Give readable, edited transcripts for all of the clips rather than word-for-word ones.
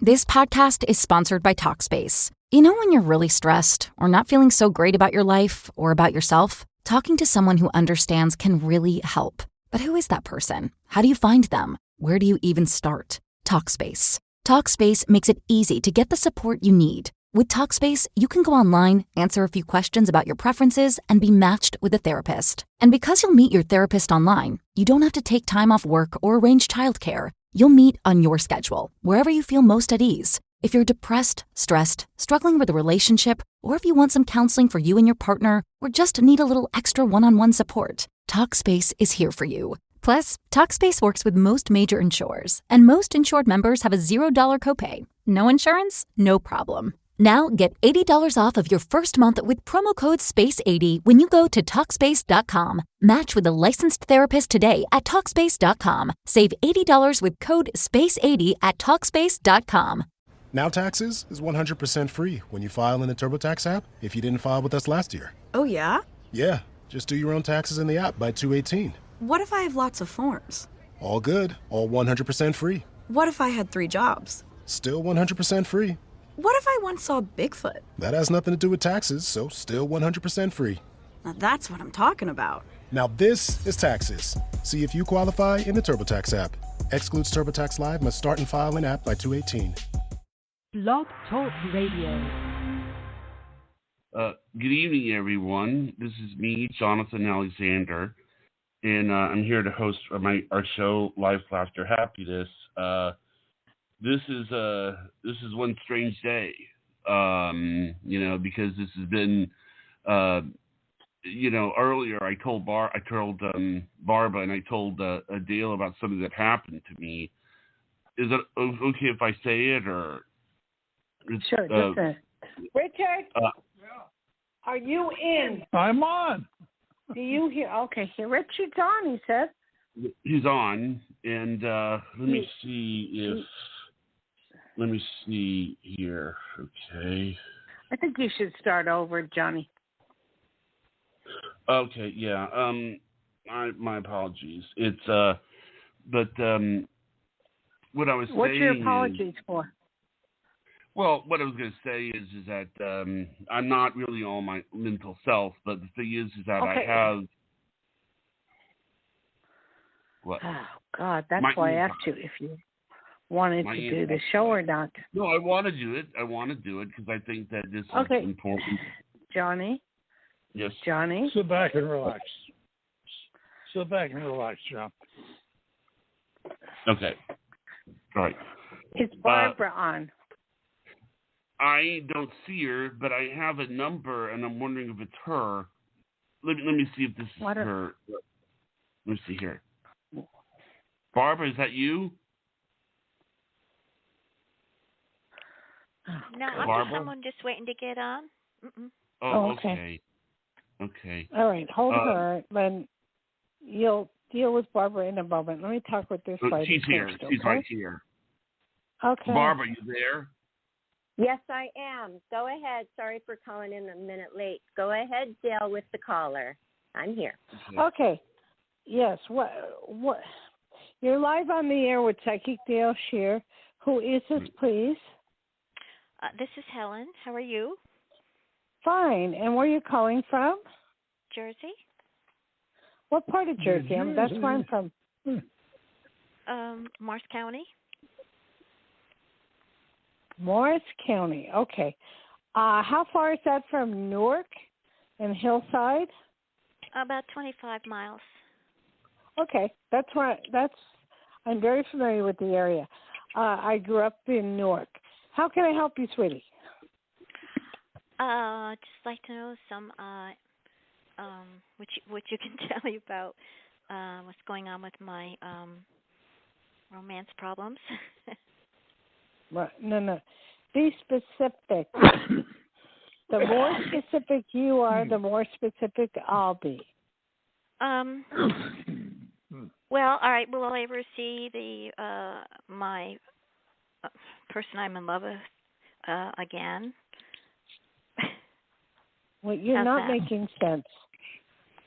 This podcast is sponsored by Talkspace. You know when you're really stressed or not feeling so great about your life or about yourself? Talking to someone who understands can really help. But who is that person? How do you find them? Where do you even start? Talkspace. Talkspace makes it easy to get the support you need. With Talkspace, you can go online, answer a few questions about your preferences, and be matched with a therapist. And because you'll meet your therapist online, you don't have to take time off work or arrange childcare. You'll meet on your schedule, wherever you feel most at ease. If you're depressed, stressed, struggling with a relationship, or if you want some counseling for you and your partner, or just need a little extra one-on-one support, Talkspace is here for you. Plus, Talkspace works with most major insurers, and most insured members have a $0 copay. No insurance? No problem. Now get $80 off of your first month with promo code SPACE80 when you go to Talkspace.com. Match with a licensed therapist today at Talkspace.com. Save $80 with code SPACE80 at Talkspace.com. Now Taxes is 100% free when you file in the TurboTax app if you didn't file with us last year. Oh, yeah? Yeah, just do your own taxes in the app by 2/18. What if I have lots of forms? All good, all 100% free. What if I had 3 jobs? Still 100% free. What if I once saw Bigfoot? That has nothing to do with taxes, so still 100% free. Now that's what I'm talking about. Now this is taxes. See if you qualify in the TurboTax app. Excludes TurboTax Live, must start and file in app by 2/18. Blog Talk Radio. Good evening, everyone. This is me, Jonathan Alexander, and I'm here to host our show, Life, Laughter, Happiness. This is one strange day, because this has been, earlier I told Barbara and I told Dayle about something that happened to me. Is it okay if I say it or? Sure, just a Richard, are you in? I'm on. Do you hear? Okay, here Richard's on, he said. He's on, and let me see here. Okay. I think you should start over, Johnny. Okay, yeah. My apologies. It's but what I was saying. What's your apologies for? Well, what I was going to say is that I'm not really on my mental self, but the thing is that okay. I have. What? Oh God, that's why I asked you if you wanted to do the show or not. No, I want to do it. I want to do it because I think that this is important. Johnny? Yes. Johnny? Sit back and relax. Sit back and relax, John. Okay. All right. Is Barbara on? I don't see her, but I have a number, and I'm wondering if it's her. Let me see if this is her. Let me see here. Barbara, is that you? No, I'm just someone just waiting to get on. Mm-mm. Oh, okay. Okay. All right, hold her. Then you'll deal with Barbara in a moment. Let me talk with this lady. She's here. First, She's right here. Okay. Barbara, you there? Yes, I am. Go ahead. Sorry for calling in a minute late. Go ahead, Dayle, with the caller. I'm here. Okay. Yes. What? You're live on the air with Psychic Dayle Schear. Who is this, please? This is Helen. How are you? Fine. And where are you calling from? Jersey. What part of Jersey? That's where I'm from. Morris County. Morris County. Okay. How far is that from Newark and Hillside? About 25 miles. Okay. I'm very familiar with the area. I grew up in Newark. How can I help you, sweetie? Just like to know some, what you can tell me about what's going on with my romance problems. No. Be specific. The more specific you are, the more specific I'll be. Well, all right. Will I ever see my person I'm in love with again? Well, you're not making sense.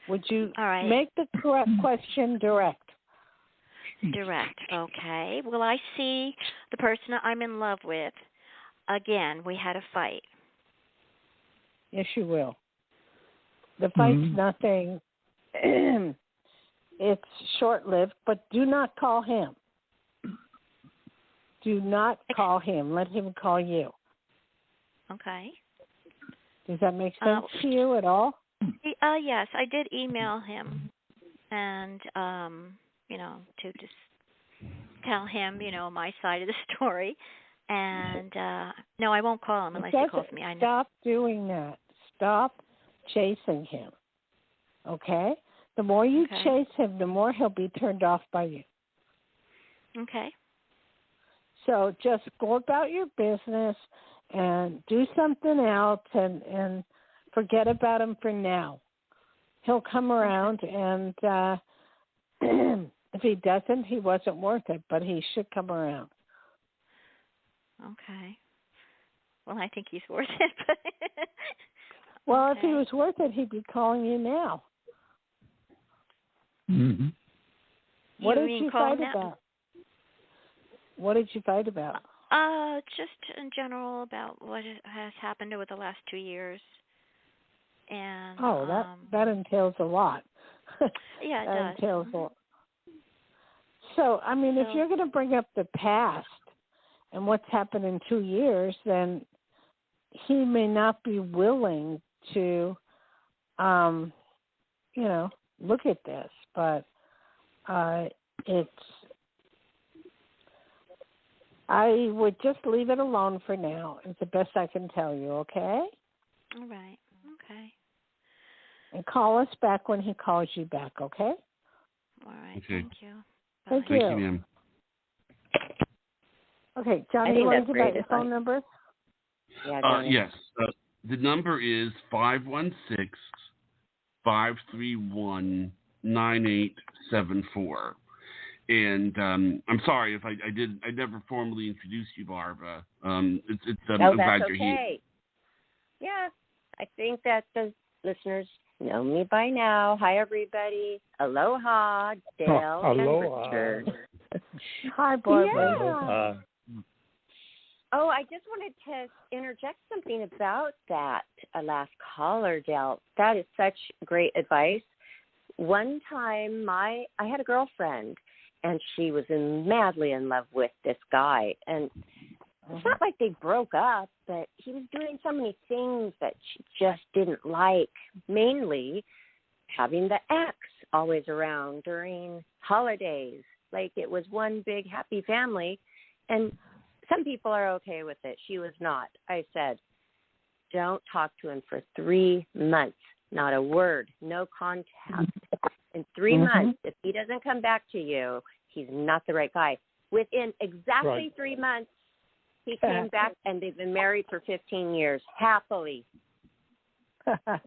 Would you all right. make the correct question direct? Direct. Okay. Will I see the person I'm in love with again? We had a fight. Yes, you will. The fight's nothing. It's short-lived, but do not call him. Do not call him. Let him call you. Okay. Does that make sense to you at all? Yes, I did email him, and to just tell him, my side of the story. And no, I won't call him unless he calls me. I know. Stop doing that. Stop chasing him. Okay? The more you chase him, the more he'll be turned off by you. Okay. So just go about your business and do something else and forget about him for now. He'll come around, and if he doesn't, he wasn't worth it, but he should come around. Okay. Well, I think he's worth it. Well, if he was worth it, he'd be calling you now. Mm-hmm. What did you fight about? What did you fight about? Just in general about what has happened over the last 2 years. And that entails a lot. Yeah, it that does. Entails a lot. So, I mean, if you're going to bring up the past and what's happened in 2 years, then he may not be willing to, look at this. But I would just leave it alone for now. It's the best I can tell you, okay? All right. Okay. And call us back when he calls you back, okay? All right. Okay. Thank you. Thank you, you. ma'am. Okay, Johnny, you want to give out your phone number? Yeah, yes. The number is 516-531-9874. And I'm sorry if I never formally introduced you, Barbara. I'm glad you're here. Yeah, I think that the listeners know me by now. Hi, everybody. Aloha, Dayle aloha. and Richard. Hi, Barbara. Aloha. Oh, I just wanted to interject something about that last caller, Dayle. That is such great advice. One time, I had a girlfriend, and she was madly in love with this guy. And it's not like they broke up, but he was doing so many things that she just didn't like, mainly having the ex always around during holidays. Like it was one big happy family. And some people are okay with it. She was not. I said, don't talk to him for 3 months. Not a word. No contact. In 3 months, if he doesn't come back to you, he's not the right guy. Within exactly 3 months, he came back, and they've been married for 15 years, happily. Yeah,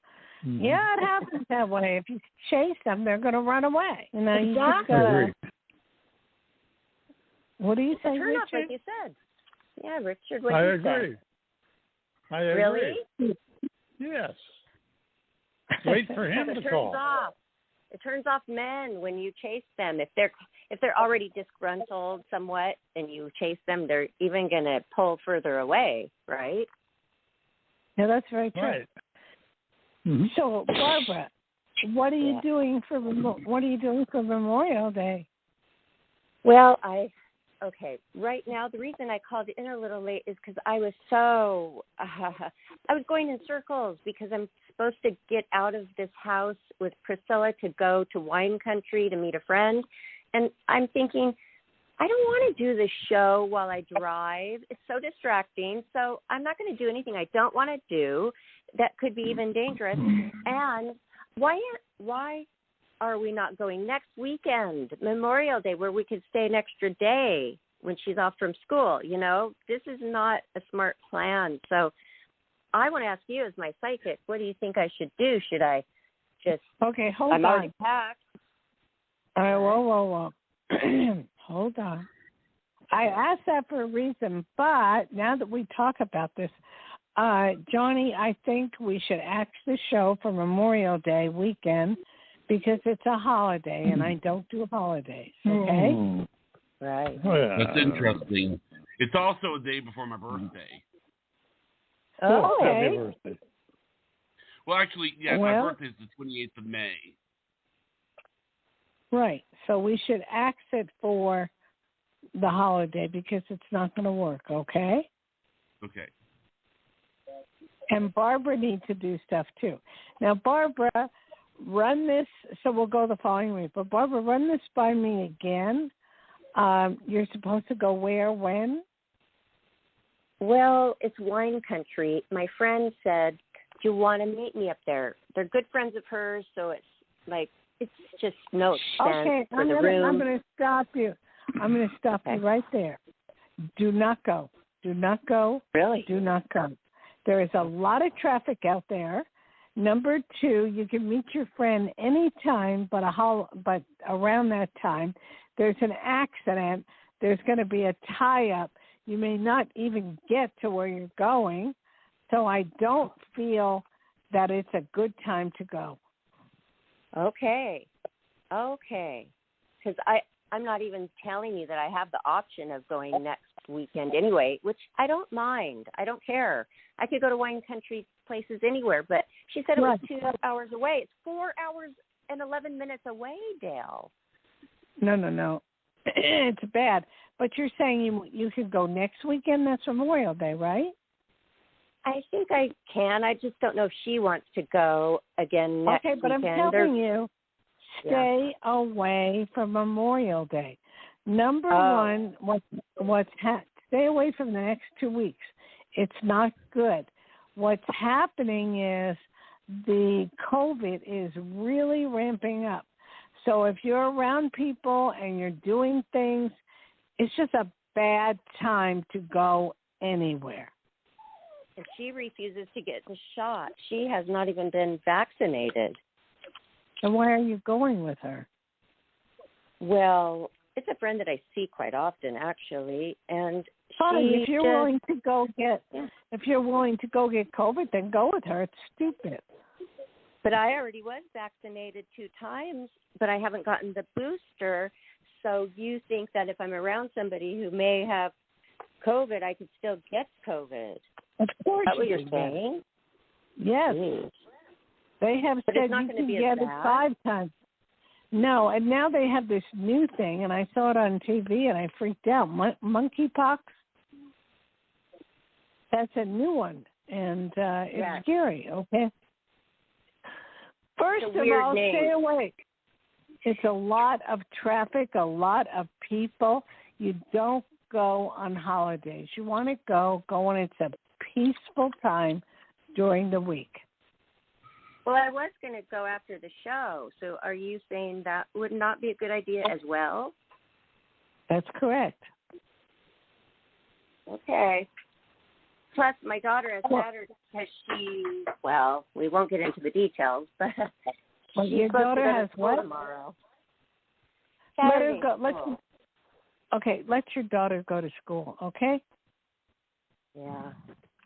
it happens that way. If you chase them, they're going to run away. You know, you just agree. What do you say, Turn Richard? up, like you said. Yeah, Richard, what I do you agree. say? I agree. Really? Yes. Wait for him to call. It turns off men when you chase them. If they're already disgruntled somewhat and you chase them, they're even going to pull further away, right? Yeah, that's very true. Right. Mm-hmm. So, Barbara, what are you doing for Memorial Day? Well, right now, the reason I called in a little late is because I was I was going in circles because I'm supposed to get out of this house with Priscilla to go to wine country to meet a friend. And I'm thinking, I don't want to do the show while I drive. It's so distracting. So I'm not going to do anything I don't want to do that could be even dangerous. And why are we not going next weekend, Memorial Day, where we could stay an extra day when she's off from school? You know, this is not a smart plan. So I want to ask you as my psychic, what do you think I should do? Should I just... Okay, hold I'm on. already packed. All right, whoa. Hold on. I asked that for a reason, but now that we talk about this, Johnny, I think we should act the show for Memorial Day weekend because it's a holiday, and I don't do holidays, okay? Right. That's interesting. It's also a day before my birthday. Oh, Happy okay. birthday. Well, actually, yeah, my birthday is the 28th of May. Right. So we should axe it for the holiday because it's not going to work, okay? Okay. And Barbara needs to do stuff too. Now, Barbara, run this, so we'll go the following week. But Barbara, run this by me again. You're supposed to go where, when? Well, it's wine country. My friend said, do you want to meet me up there? They're good friends of hers, so it's like, it's just no expense for the room. I'm going to stop you. I'm going to stop you right there. Do not go. Do not go. Really? Do not go. There is a lot of traffic out there. Number two, you can meet your friend anytime but around that time. There's an accident. There's going to be a tie-up. You may not even get to where you're going. So I don't feel that it's a good time to go. Okay. Because I'm not even telling you that I have the option of going next weekend anyway, which I don't mind. I don't care. I could go to wine country places anywhere, but she said it was 2 hours away. It's 4 hours and 11 minutes away, Dayle. No. It's bad. But you're saying you could go next weekend? That's Memorial Day, right? I think I can. I just don't know if she wants to go again next weekend. Okay, but I'm telling you, stay away from Memorial Day. Number one, stay away from the next 2 weeks. It's not good. What's happening is the COVID is really ramping up. So if you're around people and you're doing things, it's just a bad time to go anywhere. And she refuses to get the shot. She has not even been vaccinated. And why are you going with her? Well, it's a friend that I see quite often, actually, and if you're willing to go get COVID, then go with her. It's stupid. But I already was vaccinated 2 times, but I haven't gotten the booster. So you think that if I'm around somebody who may have COVID, I could still get COVID? Of course. Is that what you're saying? Yes. Jeez. They have but said it's not you going can to be get it 5 times. No, and now they have this new thing, and I saw it on TV, and I freaked out. Monkeypox. That's a new one, and it's scary, okay? First of all, stay awake. It's a lot of traffic, a lot of people. You don't go on holidays. You want to go when it's a peaceful time during the week. Well, I was going to go after the show. So are you saying that would not be a good idea as well? That's correct. Okay. Plus, my daughter has Saturday because we won't get into the details, but your daughter has what? Tomorrow. Let her go. Let your daughter go to school, okay? Yeah.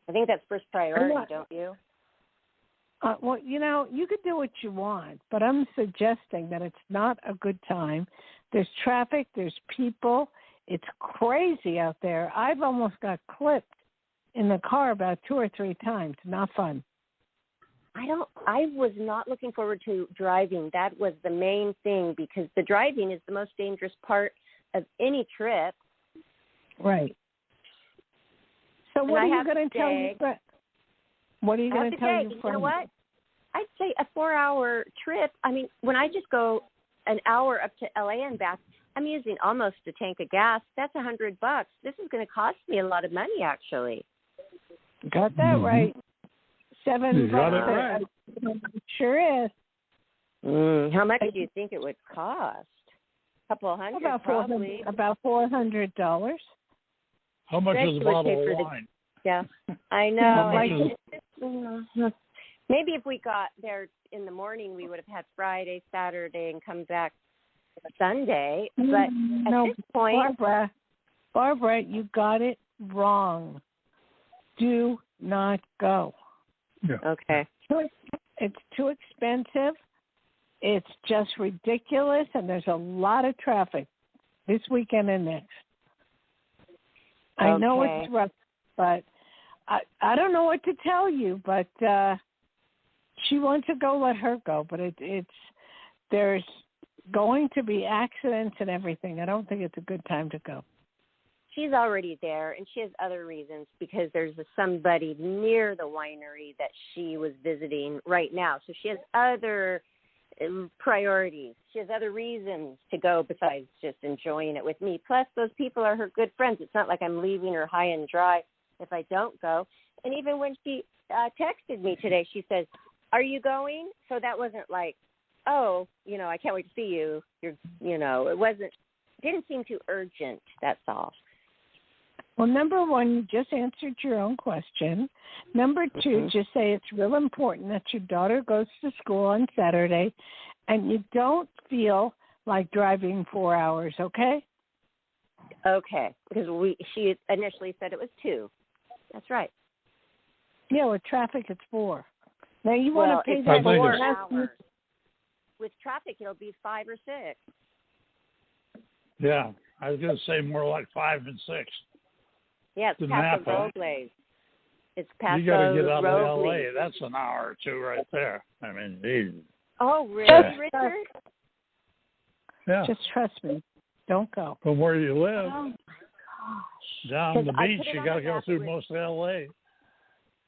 I think that's first priority, don't you? Well, you could do what you want, but I'm suggesting that it's not a good time. There's traffic. There's people. It's crazy out there. I've almost got clipped in the car about 2 or 3 times. Not fun. I was not looking forward to driving. That was the main thing because the driving is the most dangerous part of any trip. Right. So what are you going to tell your friend? What are you going to tell your friend? You know what? I'd say a 4-hour trip. I mean, when I just go an hour up to LA and back, I'm using almost a tank of gas. That's $100. This is going to cost me a lot of money, actually. Got that right. $7. You got it right. Sure is. How much do you think it would cost? A couple hundred, probably. About $400. How much is a bottle of wine? Yeah, I know. Maybe if we got there in the morning, we would have had Friday, Saturday, and come back Sunday. But at this point, Barbara, you got it wrong. Do not go. Yeah. Okay. It's too expensive. It's just ridiculous, and there's a lot of traffic this weekend and next. I know it's rough, but I don't know what to tell you, but she wants to go, let her go. But there's going to be accidents and everything. I don't think it's a good time to go. She's already there, and she has other reasons because there's somebody near the winery that she was visiting right now. So she has other priorities. She has other reasons to go besides just enjoying it with me. Plus, those people are her good friends. It's not like I'm leaving her high and dry if I don't go. And even when she texted me today, she says, "Are you going?" So that wasn't like, "Oh, I can't wait to see you." It didn't seem too urgent. That's all. Well, number one, you just answered your own question. Number two, just say it's real important that your daughter goes to school on Saturday and you don't feel like driving 4 hours, okay? Okay, because she initially said it was 2. That's right. Yeah, with traffic, it's 4. Now, you want to pay that 4 hours. With traffic, it'll be 5 or 6. Yeah, I was going to say more like 5 and 6. Yeah, it's past the roadways. It's past you got to get out of L.A. That's an hour or 2 right there. I mean, geez. Oh, really, Richard? Yeah. Just trust me. Don't go. From where you live, oh my gosh. down the beach, you got to go through most of L.A.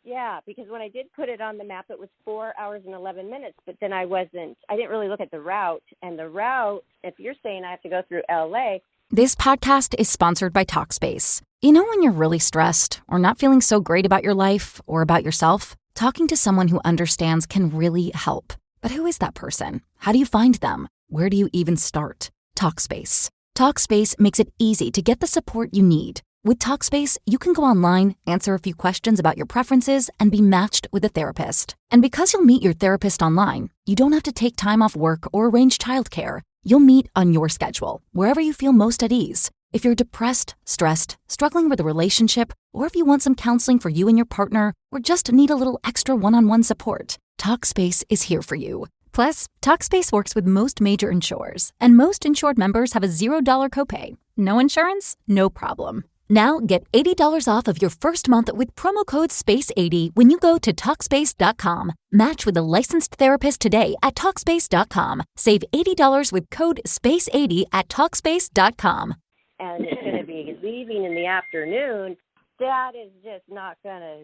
Yeah, because when I did put it on the map, it was 4 hours and 11 minutes. But then I didn't really look at the route. And the route, if you're saying I have to go through L.A. This podcast is sponsored by Talkspace. You know when you're really stressed or not feeling so great about your life or about yourself? Talking to someone who understands can really help. But who is that person? How do you find them? Where do you even start? Talkspace. Talkspace makes it easy to get the support you need. With Talkspace, you can go online, answer a few questions about your preferences, and be matched with a therapist. And because you'll meet your therapist online, you don't have to take time off work or arrange childcare. You'll meet on your schedule, wherever you feel most at ease. If you're depressed, stressed, struggling with a relationship, or if you want some counseling for you and your partner, or just need a little extra one-on-one support, Talkspace is here for you. Plus, Talkspace works with most major insurers, and most insured members have a $0 copay. No insurance? No problem. Now get $80 off of your first month with promo code SPACE80 when you go to Talkspace.com. Match with a licensed therapist today at Talkspace.com. Save $80 with code SPACE80 at Talkspace.com. And it's going to be leaving in the afternoon. That is just not going to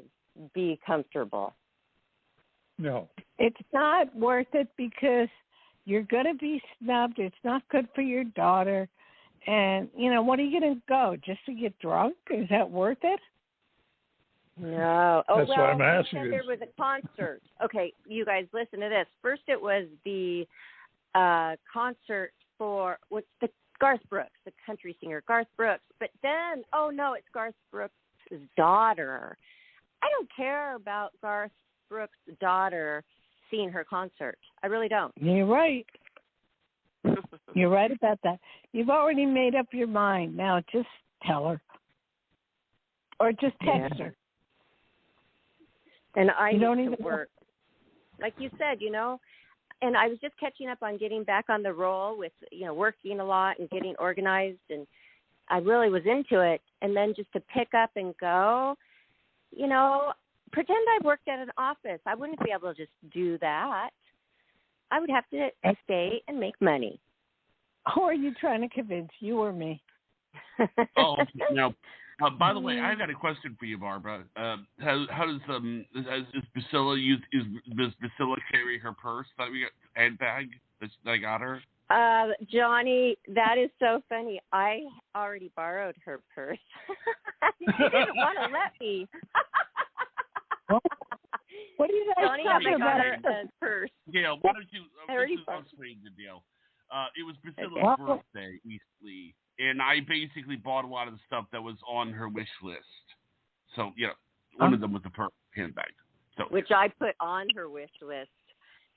be comfortable. No. It's not worth it because you're going to be snubbed. It's not good for your daughter. And, what are you going to go? Just to get drunk? Is that worth it? No. Oh, that's why I'm asking you. There was a concert. Okay, you guys, listen to this. First it was the concert for the Garth Brooks, the country singer Garth Brooks. But then, it's Garth Brooks' daughter. I don't care about Garth Brooks' daughter seeing her concert. I really don't. You're right. You're right about that. You've already made up your mind. Now just tell her. Or just text her. And I don't need even to work. Like you said, and I was just catching up on getting back on the roll with, working a lot and getting organized. And I really was into it. And then just to pick up and go, pretend I worked at an office. I wouldn't be able to just do that. I would have to stay and make money. Who are you trying to convince, you or me? By the way, I got a question for you, Barbara. How does Priscilla does Priscilla carry her purse that we got handbag that I got her? Johnny, that is so funny. I already borrowed her purse. She didn't want to let me. What are you guys Johnny, talking about? Her purse. Gail, why don't you explain the deal? It was Priscilla's birthday recently, and I basically bought a lot of the stuff that was on her wish list. So, one of them was the purse handbag. So, which I put on her wish list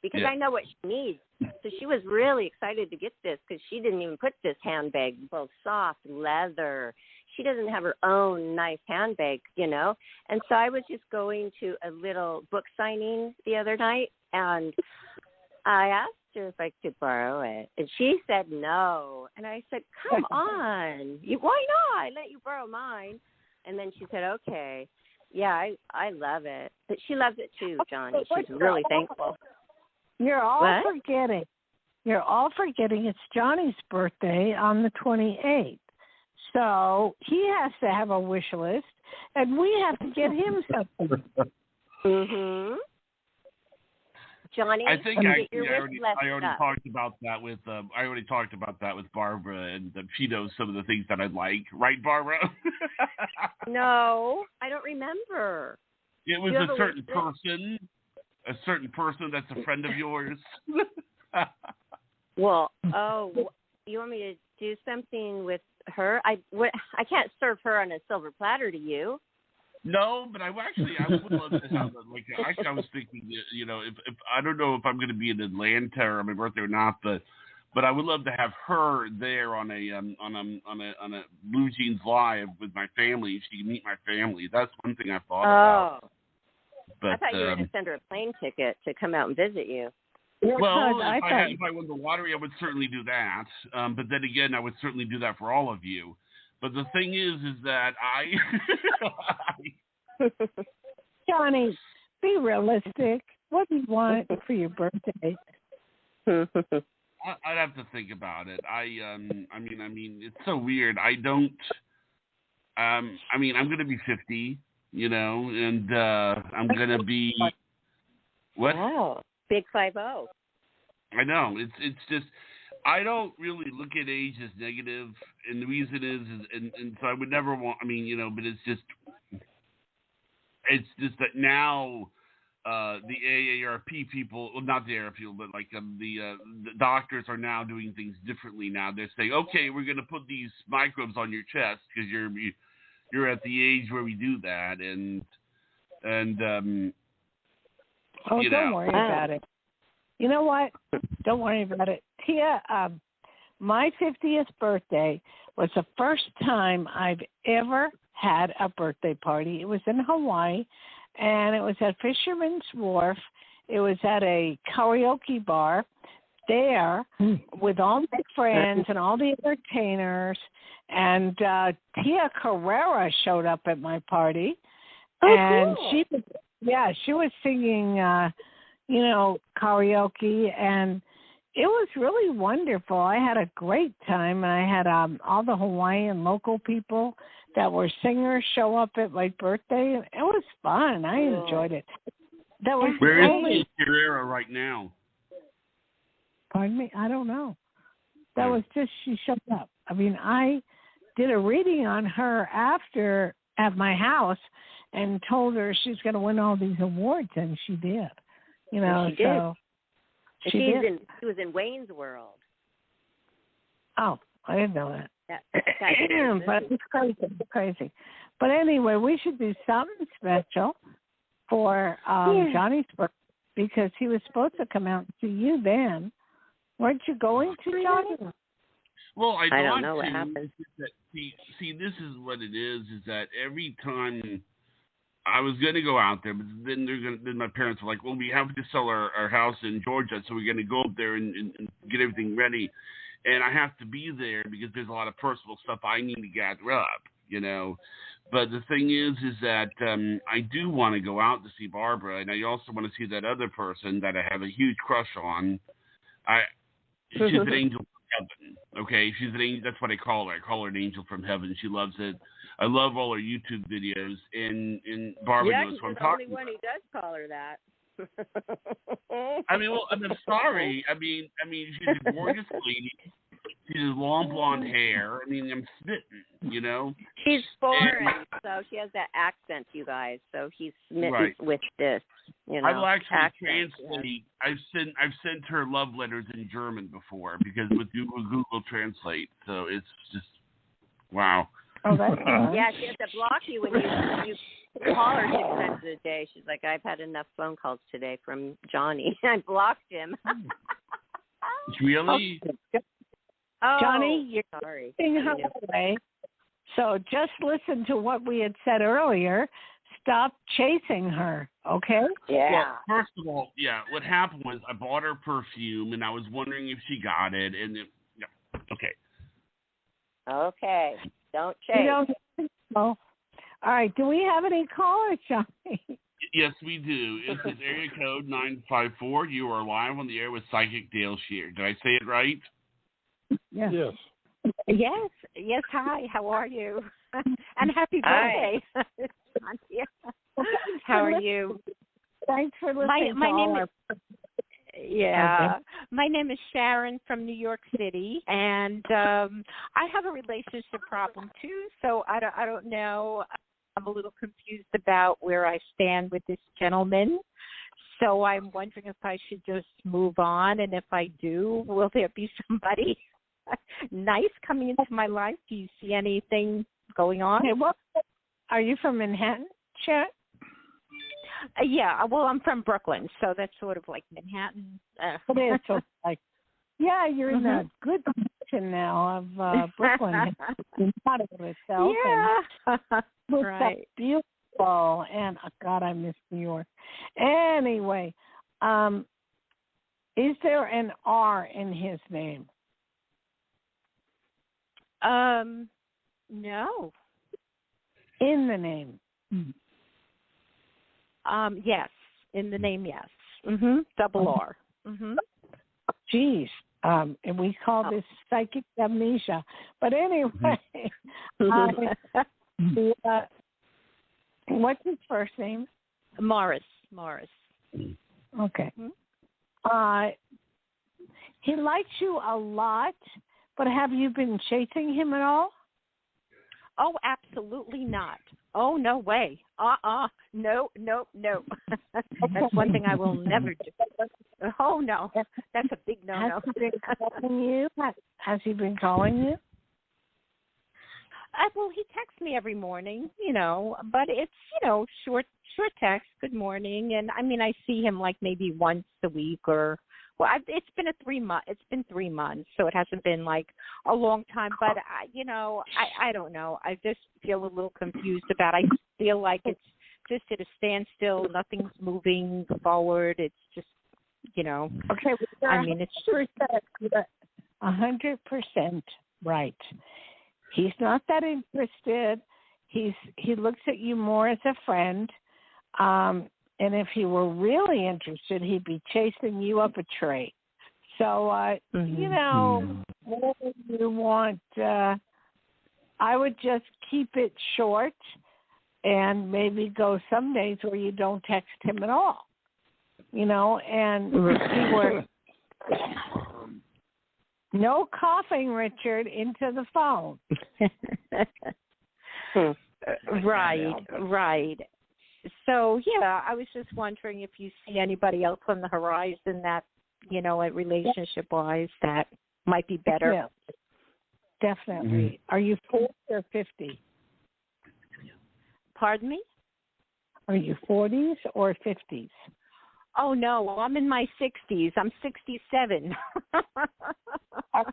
because I know what she needs. So she was really excited to get this because she didn't even put this handbag, both soft, leather. She doesn't have her own nice handbag, And so I was just going to a little book signing the other night, and I asked her if I could borrow it, and she said no. And I said, "Come on, why not? I let you borrow mine." And then she said, "Okay." Yeah, I love it, but she loves it too, Johnny. She's really thankful. You're all What? forgetting. You're all forgetting it's Johnny's birthday on the 28th. So he has to have a wish list, and we have to get him something. Mm-hmm. Johnny, I think get I your already wish list up. talked about that with Barbara, and she knows some of the things that I'd like, right, Barbara? No, I don't remember. It was You have a a certain wish person that's a friend of yours. Well, you want me to do something with her? I can't serve her on a silver platter to you. No, but I would love to have actually I was thinking, if I don't know if I'm going to be in Atlanta or on my birthday or not, but I would love to have her there on a Blue Jeans Live with my family. She can meet my family. That's one thing I thought about. But, I thought you were going to send her a plane ticket to come out and visit you. Well, if I won the lottery, I would certainly do that. But then again, I would certainly do that for all of you. But the thing is that Johnny, be realistic. What do you want for your birthday? I'd have to think about it. I mean, it's so weird. I don't. I'm going to be 50, and I'm going to be what? Wow, big 50. I know. It's just I don't really look at age as negative, and the reason is and so I would never want. But it's just that now. The AARP people, well, not the AARP people, but the doctors are now doing things differently now. They're saying, okay, we're going to put these microbes on your chest because you're at the age where we do that, and don't worry about it. You know what? Don't worry about it. Tia, my 50th birthday was the first time I've ever had a birthday party. It was in Hawaii. And it was at Fisherman's Wharf. It was at a karaoke bar there with all my friends and all the entertainers. And Tia Carrera showed up at my party. And cool. She was singing, karaoke. And it was really wonderful. I had a great time. And I had all the Hawaiian local people that were singers show up at my birthday. It was fun. I enjoyed it. That was Where is Schear right now? Pardon me? I don't know. That was just, she showed up. I did a reading on her after at my house and told her she's going to win all these awards, and she did. She so did. She was in Wayne's World. Oh, I didn't know that. But it's crazy. But anyway, we should do something special for Johnny's birthday because he was supposed to come out and see you then. Weren't you going to, Johnny? Well, I don't know what happened. See, this is what it is that every time I was going to go out there, but then my parents were like, well, we have to sell our house in Georgia, so we're going to go up there and get everything ready. And I have to be there because there's a lot of personal stuff I need to gather up, But the thing is that I do want to go out to see Barbara, and I also want to see that other person that I have a huge crush on. She's an angel from heaven, okay? She's an angel. That's what I call her. I call her an angel from heaven. She loves it. I love all her YouTube videos, and Barbara knows what I'm talking about. Yeah, she's the only one who does call her that. I'm sorry. She's a gorgeous lady. She has long blonde hair. I'm smitten, She's foreign, so she has that accent, you guys. So he's smitten with this, I will actually translate. I've sent her love letters in German before because with Google Translate. So it's just wow. Oh, that's nice. Yeah, she has to block you when you call her 6 times a day. She's like, I've had enough phone calls today from Johnny. I blocked him. Really? Oh, Johnny, you're sorry. away. So just listen to what we had said earlier. stop chasing her, okay? Yeah. Well, first of all, what happened was I bought her perfume, and I was wondering if she got it, and okay. Okay. Don't chase. You don't know. All right. Do we have any callers, Johnny? Yes, we do. This is area code 954. You are live on the air with Psychic Dayle Schear. Did I say it right? Yes. Yes. Hi. How are you? And happy birthday. How are you? Thanks for listening. My name is Sharon from New York City, and I have a relationship problem too. So I don't know. I'm a little confused about where I stand with this gentleman. So I'm wondering if I should just move on, and if I do, will there be somebody nice coming into my life? Do you see anything going on? Hey, are you from Manhattan, Sharon? Yeah, well, I'm from Brooklyn, so that's sort of like Manhattan. It is sort of like, you're in a good position now of Brooklyn. It's not of itself. Yeah, and right. Beautiful, and God, I miss New York. Anyway, is there an R in his name? No. In the name? Yes. In the name, yes. Double R. Geez. And we call this psychic amnesia. But anyway, what's his first name? Morris. Okay. He likes you a lot, but have you been chasing him at all? Oh, absolutely not. Oh, no way. No. That's one thing I will never do. Oh, no. That's a big no-no. Has he been calling you? Well, he texts me every morning, but it's, short text, good morning. And, I see him like maybe once a week it's been 3 months, so it hasn't been like a long time. But I don't know. I just feel a little confused about. I feel like it's just at a standstill. Nothing's moving forward. It's just, Okay. It's 100% right. He's not that interested. He looks at you more as a friend. And if he were really interested, he'd be chasing you up a tree. So, whatever you want, I would just keep it short and maybe go some days where you don't text him at all, and see where. No coughing, Richard, into the phone. Right. So, I was just wondering if you see anybody else on the horizon that, relationship-wise, that might be better. Yeah, definitely. Are you 40 or 50? Pardon me? Are you 40s or 50s? Oh, no, I'm in my 60s. I'm 67. I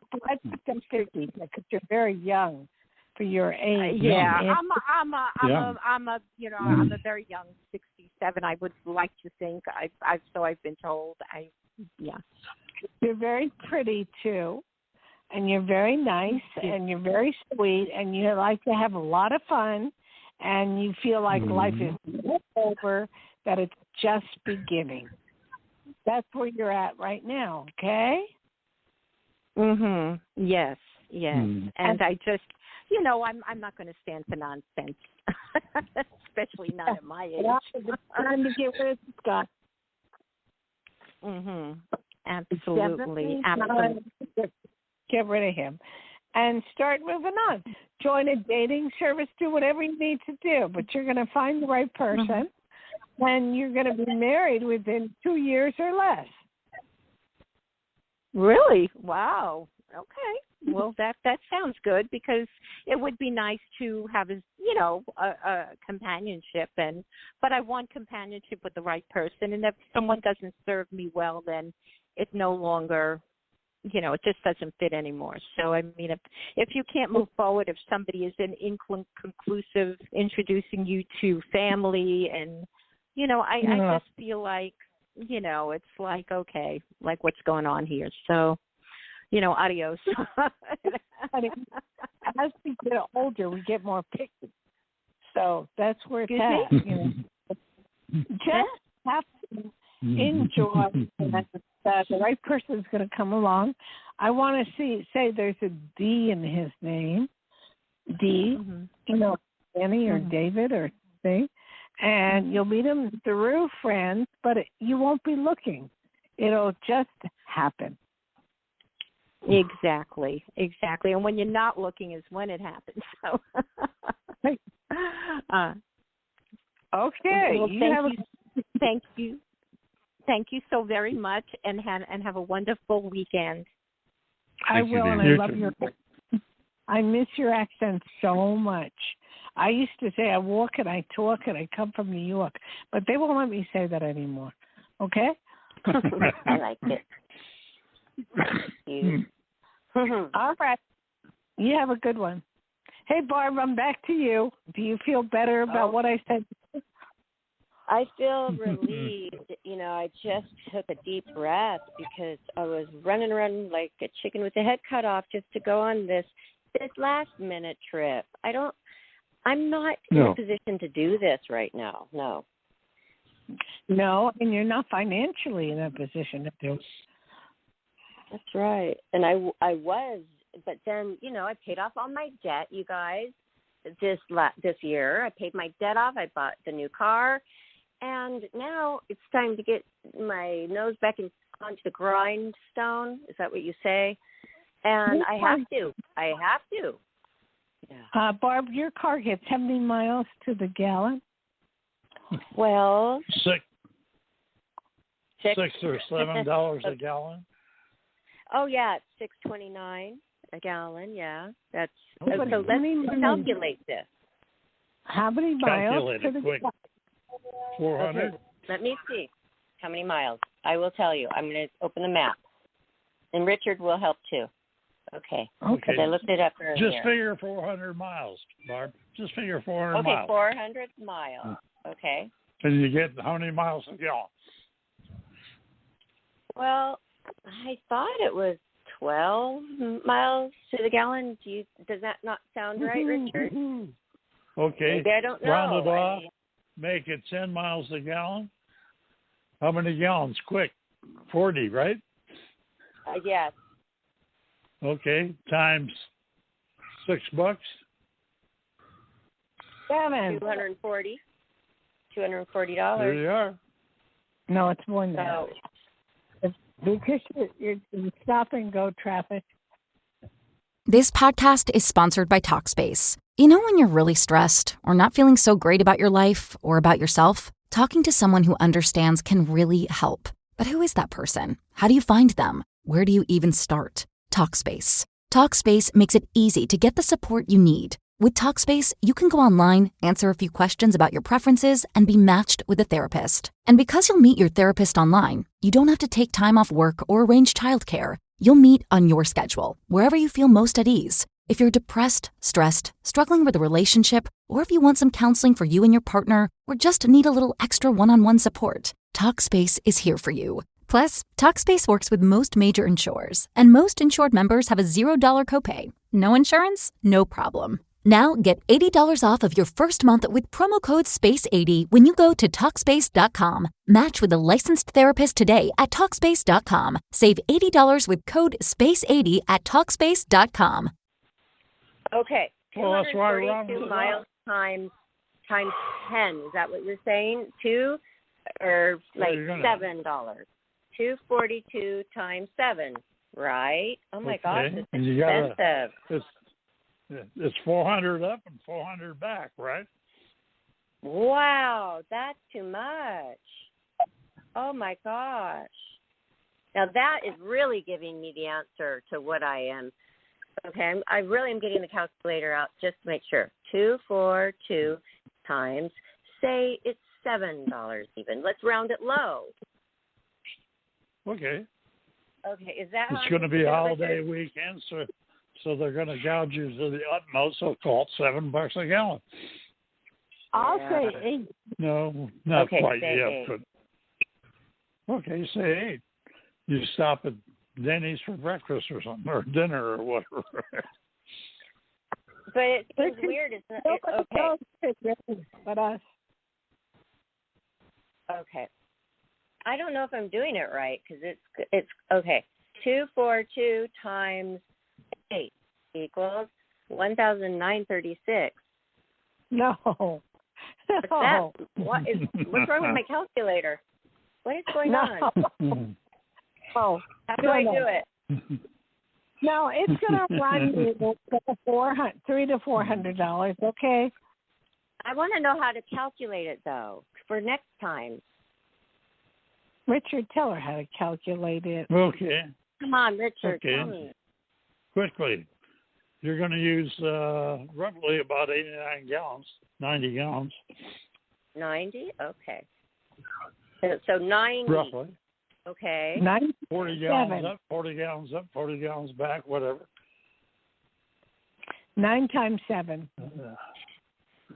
think I'm 50 because you're very young for your age. I'm a very young 67. I would like to think. I've been told. You're very pretty too, and you're very nice, and you're very sweet, and you like to have a lot of fun, and you feel like life is not over, that it's just beginning. That's where you're at right now. Okay. Yes. And I just. I'm not going to stand for nonsense, especially not at my age. It's time to get rid of Scott. Absolutely. Get rid of him and start moving on. Join a dating service, do whatever you need to do, but you're going to find the right person, and you're going to be married within 2 years or less. Really? Wow. Okay. Well, that sounds good, because it would be nice to have a companionship, but I want companionship with the right person. And if someone doesn't serve me well, then it no longer it just doesn't fit anymore. So, I mean, if you can't move forward, if somebody is inconclusive introducing you to family and, I just feel like, it's like, okay, like what's going on here. So, adios. As we get older, we get more picky. So that's where it's at. Just have to enjoy that the right person is going to come along. I want to say there's a D in his name. D, Danny or David or something. And you'll meet him through friends, but you won't be looking. It'll just happen. Exactly. And when you're not looking is when it happens. So, okay. Well, thank you so very much, and have a wonderful weekend. I will, and I love I miss your accent so much. I used to say I walk and I talk and I come from New York, but they won't let me say that anymore. Okay? I like it. You. All right. You have a good one. Hey, Barb, I'm back to you. Do you feel better about what I said? I feel relieved. I just took a deep breath because I was running around like a chicken with the head cut off just to go on this last minute trip. I'm not in a position to do this right now. No. No, and you're not financially in a position to do it. That's right. And I was, but then, I paid off all my debt, you guys, this year. I paid my debt off. I bought the new car. And now it's time to get my nose back onto the grindstone. Is that what you say? And I have to. Yeah. Barb, your car gets how many miles to the gallon? Well, $6 or $7 a gallon. Oh yeah, it's $6.29 a gallon. Yeah, that's so. Let's calculate this. How many miles to the gallon? 400. Okay, let me see how many miles. I will tell you. I'm going to open the map, and Richard will help too. Okay. Because I looked it up earlier. Just figure 400 miles, Barb. Just figure 400 miles. Okay, 400 miles. Okay. And you get how many miles a gallon? Well, I thought it was 12 miles to the gallon. Does that not sound right, Richard? Okay. Maybe I don't know. Round it off. Make it 10 miles a gallon. How many gallons? Quick. 40, right? Yes. Okay. Times $6. $7. $240. There you are. No, it's more than that. Because you're stop and go traffic. This podcast is sponsored by Talkspace. You know when you're really stressed or not feeling so great about your life or about yourself? Talking to someone who understands can really help. But who is that person? How do you find them? Where do you even start? Talkspace. Talkspace makes it easy to get the support you need. With Talkspace, you can go online, answer a few questions about your preferences, and be matched with a therapist. And because you'll meet your therapist online, you don't have to take time off work or arrange childcare. You'll meet on your schedule, wherever you feel most at ease. If you're depressed, stressed, struggling with a relationship, or if you want some counseling for you and your partner, or just need a little extra one-on-one support, Talkspace is here for you. Plus, Talkspace works with most major insurers, and most insured members have a $0 copay. No insurance? No problem. Now get $80 off of your first month with promo code SPACE80 when you go to Talkspace.com. Match with a licensed therapist today at Talkspace.com. Save $80 with code SPACE80 at Talkspace.com. Okay. Well, that's why 242 miles times 10. Is that what you're saying? Or like $7? 242 times 7, right? Oh my gosh, it's expensive. It's 400 up and 400 back, right? Wow, that's too much. Oh my gosh. Now that is really giving me the answer to what I am. Okay, I really am getting the calculator out just to make sure. 242 times, say it's $7 even. Let's round it low. Okay. Okay, is that It's going to be a holiday weekend, so they're going to gouge you to the utmost. So call it $7 a gallon. I'll say 8. No, not quite say yet. 8. But okay, say 8. You stop at Denny's for breakfast or something, or dinner or whatever. But it seems weird. It's not, okay. But us. Okay. I don't know if I'm doing it right because it's okay. 242 times 8 equals 1,936. No. What's that? What's wrong with my calculator? What is going on? Oh, how do I do it? No, it's going to run you $300 to $400. Okay. I want to know how to calculate it though for next time. Richard, tell her how to calculate it. Okay. Come on, Richard, okay. tell me. Quickly. You're going to use roughly about 89 gallons, 90 gallons. 90? Okay. So 90. Roughly. Okay. 40 gallons up, 40 gallons up, 40 gallons back, whatever. 9 times 7.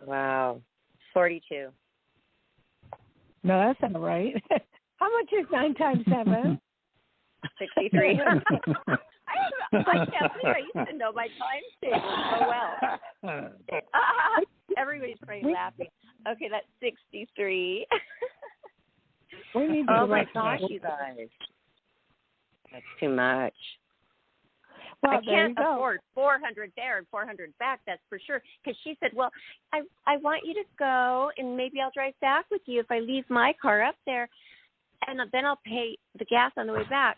Wow. 42. No, that's not right. How much is 9 times 7? 63. I can't believe I used to know my time table so well. Everybody's probably laughing. Okay, that's 63. We need to oh my gosh, you guys. That's too much. Well, I can't afford 400 there and 400 back, that's for sure. Because she said, well, I want you to go and maybe I'll drive back with you if I leave my car up there. And then I'll pay the gas on the way back.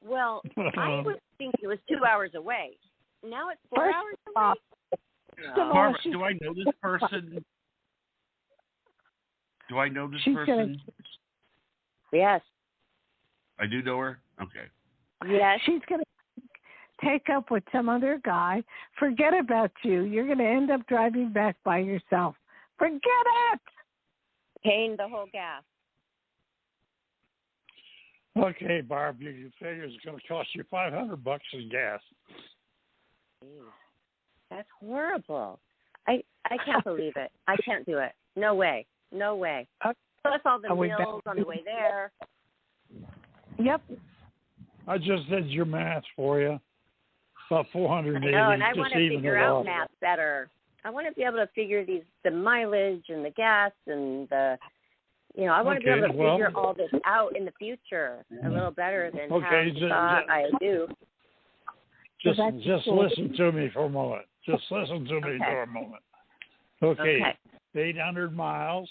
Well, I was thinking it was 2 hours away. Now it's 4 hours away. Barbara, do I know this person? Do I know this person? Yes. I do know her? Okay. Yes. She's going to take up with some other guy. Forget about you. You're going to end up driving back by yourself. Forget it. Paying the whole gas. Okay, Barb, you figure it's going to cost you $500 in gas. That's horrible. I can't believe it. I can't do it. No way. No way. Plus all the meals on the way there. Yep. I just did your math for you. About 480. No, and I want to figure out math better. I want to be able to figure the mileage and the gas and the, I want to be able to figure all this out in the future a little better than how I do. Just listen to me for a moment. Just listen to me for a moment. Okay. 800 miles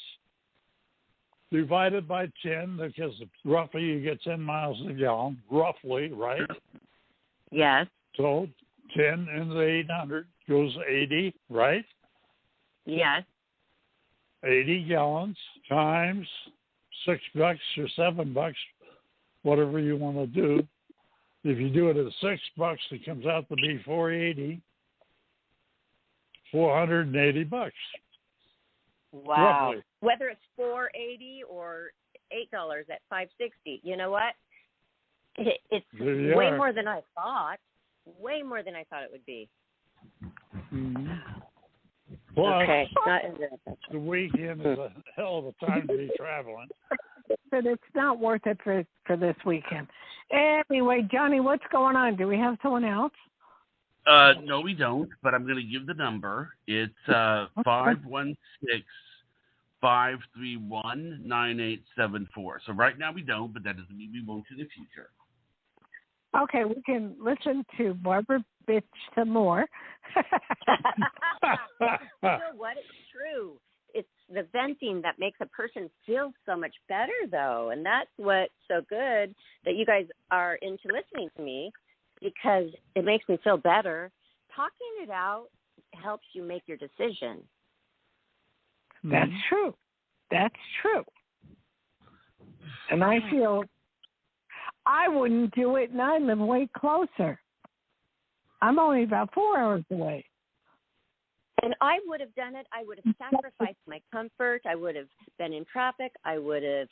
divided by 10, because roughly you get 10 miles a gallon, roughly, right? Yes. So 10 into 800 goes 80, right? Yes. 80 gallons times $6 or $7, whatever you want to do. If you do it at $6, it comes out to be $480. Wow. Roughly. Whether it's $4.80 or $8 at $5.60, you know what? It's way more than I thought. Way more than I thought it would be. Mm-hmm. Plus, not the weekend is a hell of a time to be traveling. But it's not worth it for this weekend. Anyway, Johnny, what's going on? Do we have someone else? No, we don't, but I'm going to give the number. It's 516-531-9874. So right now we don't, but that doesn't mean we won't in the future. Okay, we can listen to Barbara bitch some more. You know what? It's true. It's the venting that makes a person feel so much better, though. And that's what's so good that you guys are into listening to me, because it makes me feel better. Talking it out helps you make your decision. That's true. That's true. And I feel I wouldn't do it, and I live way closer. I'm only about 4 hours away. And I would have done it. I would have sacrificed my comfort. I would have been in traffic. I would have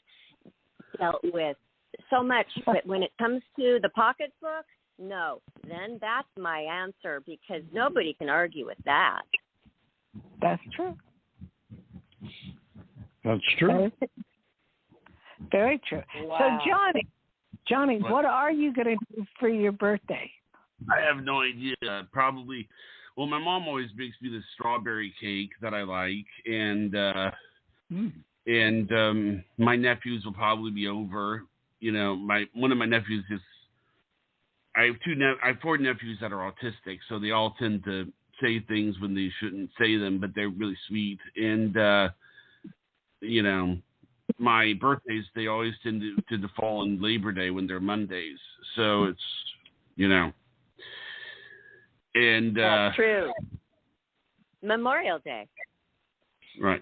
dealt with so much. But when it comes to the pocketbook, no. Then that's my answer, because nobody can argue with that. That's true. That's true. Very true. Wow. So, Johnny, what are you going to do for your birthday? I have no idea. Probably. Well, my mom always makes me this strawberry cake that I like, and my nephews will probably be over. You know, one of my nephews is. I have 4 nephews that are autistic, so they all tend to say things when they shouldn't say them, but they're really sweet. And you know, my birthdays, they always tend to fall on Labor Day when they're Mondays. So it's, you know. And that's true. Memorial Day. Right.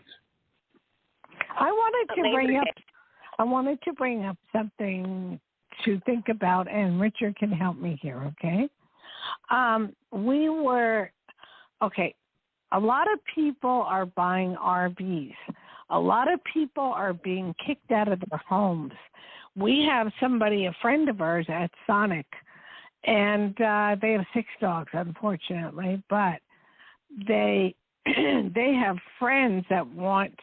I wanted to bring up something to think about, and Richard can help me here, okay? A lot of people are buying RVs. A lot of people are being kicked out of their homes. We have a friend of ours at Sonic, and they have 6 dogs, unfortunately, but they have friends that want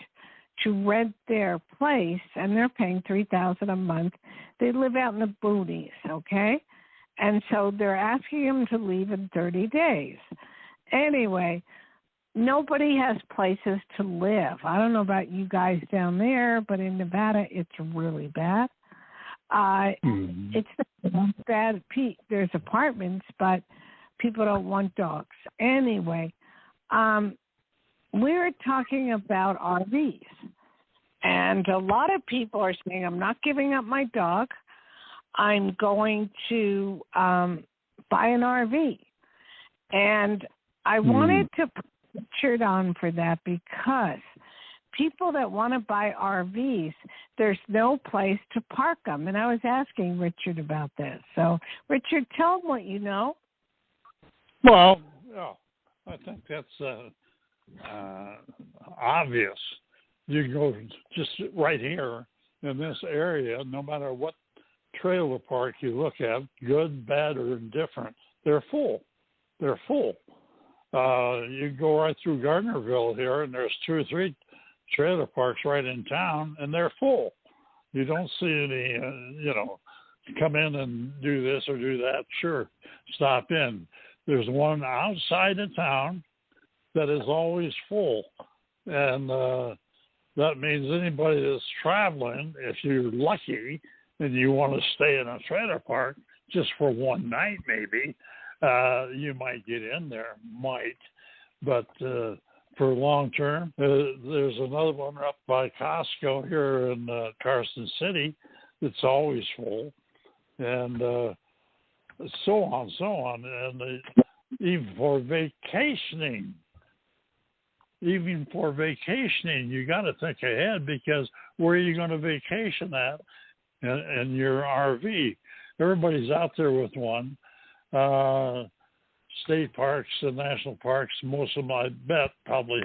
to rent their place, and they're paying $3,000 a month. They live out in the boonies, okay? And so they're asking them to leave in 30 days. Anyway, nobody has places to live. I don't know about you guys down there, but in Nevada, it's really bad. It's bad. There's apartments, but people don't want dogs. Anyway, we're talking about RVs. And a lot of people are saying, I'm not giving up my dog. I'm going to buy an RV. And I wanted to put Richard on for that, because people that want to buy RVs, there's no place to park them. And I was asking Richard about this. So, Richard, tell them what you know. Well, I think that's obvious. You go just right here in this area, no matter what trailer park you look at, good, bad, or indifferent, they're full. They're full. You go right through Gardnerville here, and there's 2 or 3 trailer parks right in town, and they're full. You don't see any, come in and do this or do that. Sure, stop in. There's one outside of town that is always full, and that means anybody that's traveling, if you're lucky and you want to stay in a trailer park just for one night maybe, you might get in there, but for long term, there's another one up by Costco here in Carson City that's always full, and so on. And even for vacationing, you got to think ahead, because where are you going to vacation at in your RV? Everybody's out there with one. State parks and national parks, most of them, I bet, probably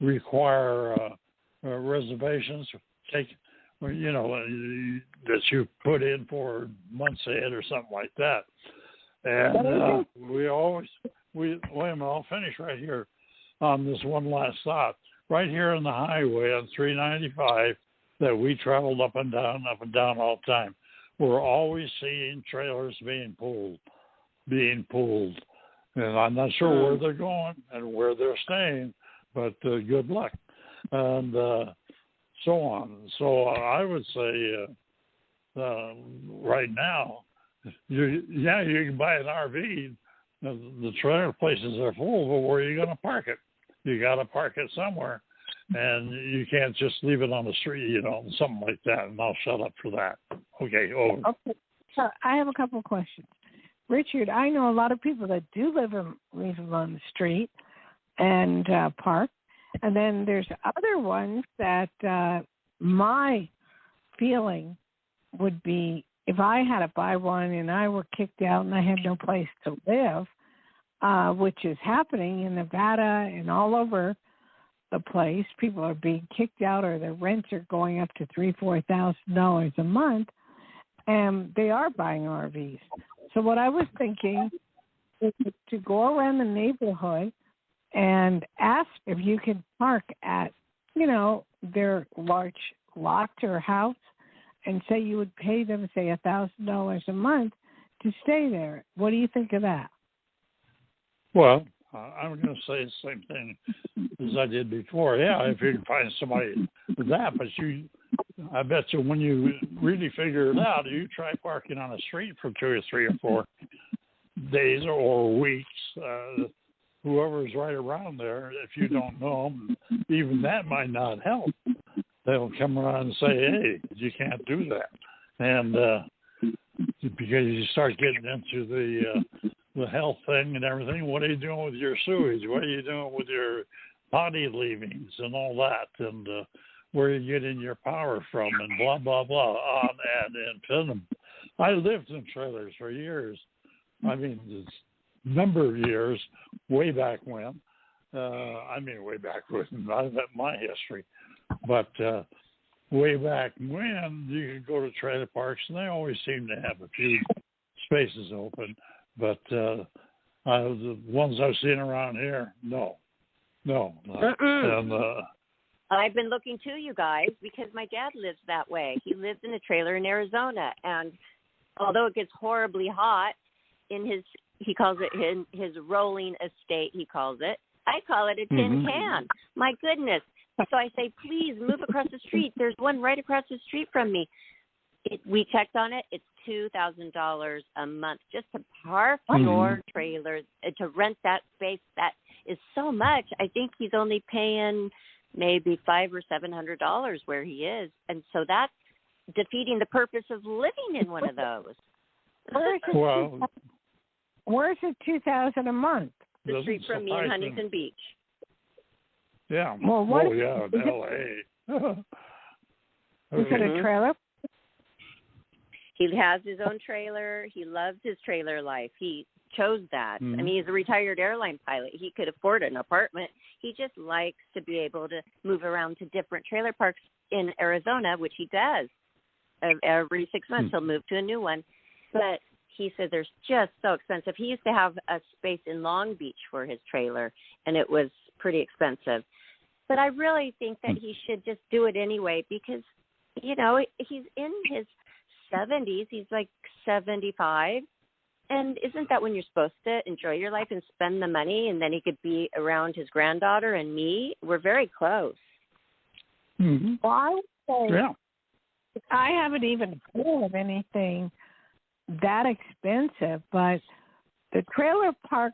require reservations. That you put in for months ahead or something like that. And I'll finish right here on this one last thought. Right here on the highway on 395 that we traveled up and down all the time, we're always seeing trailers being pulled. And I'm not sure where they're going and where they're staying, but good luck. And so on. So I would say right now, you can buy an RV. The trailer places are full, but where are you going to park it? You got to park it somewhere, and you can't just leave it on the street, something like that. And I'll shut up for that. Okay, over. Okay. So I have a couple of questions. Richard, I know a lot of people that do leave them on the street and park. And then there's other ones that my feeling would be, if I had to buy one and I were kicked out and I had no place to live, which is happening in Nevada and all over the place, people are being kicked out or their rents are going up to $3,000-$4,000 a month. and they are buying RVs. So what I was thinking is to go around the neighborhood and ask if you could park at, their large lot or house, and say you would pay them, say, $1,000 a month to stay there. What do you think of that? Well, I'm going to say the same thing as I did before. Yeah, if you can find somebody with that, but I bet you when you really figure it out, you try parking on the street for 2 or 3 or 4 days or weeks. Whoever's right around there, if you don't know them, even that might not help. They'll come around and say, hey, you can't do that. And because you start getting into the health thing and everything, what are you doing with your sewage? What are you doing with your potty leavings and all that? And where are you getting your power from? And blah, blah, blah, on and infinitum. I lived in trailers for years. I mean, number of years, way back when. Way back when, not my history, but way back when you could go to trailer parks, and they always seem to have a few spaces open. But the ones I've seen around here, no. And, I've been looking to you guys because my dad lives that way. He lives in a trailer in Arizona, and although it gets horribly hot in he calls it his rolling estate, he calls it. I call it a tin can. My goodness. So I say, please move across the street. There's one right across the street from me. We checked on it. It's $2,000 a month just to park your trailer, to rent that space. That is so much. I think he's only paying maybe $500 or $700 where he is. And so that's defeating the purpose of living in one of those. Where's it $2,000 a month? The street from me in Huntington Beach. Yeah. Well, in L.A. Is it a trailer? He has his own trailer. He loves his trailer life. He chose that. I mean, he's a retired airline pilot. He could afford an apartment. He just likes to be able to move around to different trailer parks in Arizona, which he does. Every 6 months, he'll move to a new one. But he said they're just so expensive. He used to have a space in Long Beach for his trailer, and it was pretty expensive. But I really think that he should just do it anyway because, he's in his 70s. He's like 75. And isn't that when you're supposed to enjoy your life and spend the money, and then he could be around his granddaughter and me? We're very close. Well, I would say I haven't even heard of anything that expensive, but the trailer park,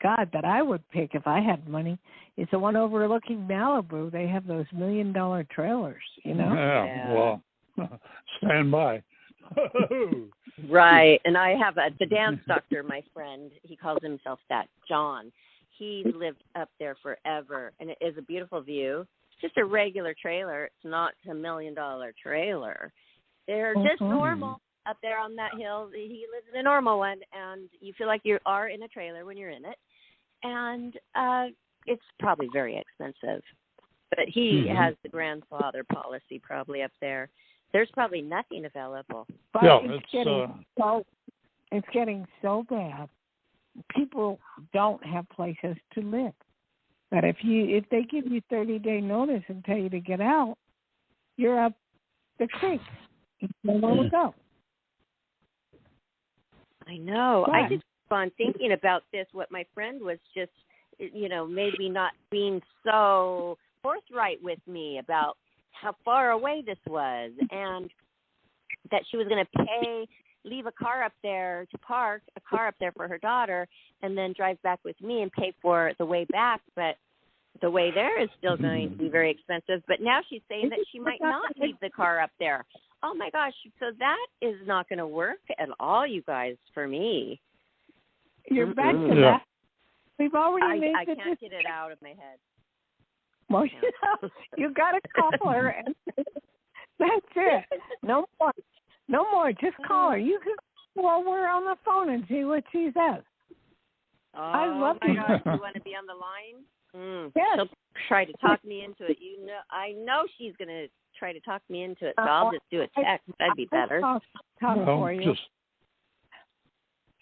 that I would pick if I had money is the one overlooking Malibu. They have those $1 million trailers, Yeah. Well, stand by. Right. And I have the dance doctor, my friend. He calls himself that, John. He lived up there forever, and it is a beautiful view. It's just a regular trailer. It's not a $1 million trailer. They're just normal up there on that hill. He lives in a normal one, and you feel like you are in a trailer when you're in it. And it's probably very expensive. But he has the grandfather policy probably up there. There's probably nothing available. But it's getting so bad. People don't have places to live. But if they give you 30-day notice and tell you to get out, you're up the creek. You don't want to go. I know. I just keep on thinking about this, what my friend was just, maybe not being so forthright with me about how far away this was, and that she was going to leave a car up there to park a car up there for her daughter, and then drive back with me and pay for the way back. But the way there is still going to be very expensive. But now she's saying that she might not leave the car up there. Oh my gosh! So that is not going to work at all, you guys. For me, you're back to that. We've already made I can't get it out of my head. Well, you got to call her. And that's it. No more. Just call her. You can while we're on the phone and see what she says. Oh, I love my gosh! You want to be on the line? Yes. She'll try to talk me into it. I know she's going to try to talk me into it, so I'll just do a text. That'd be better. Talk for you. Just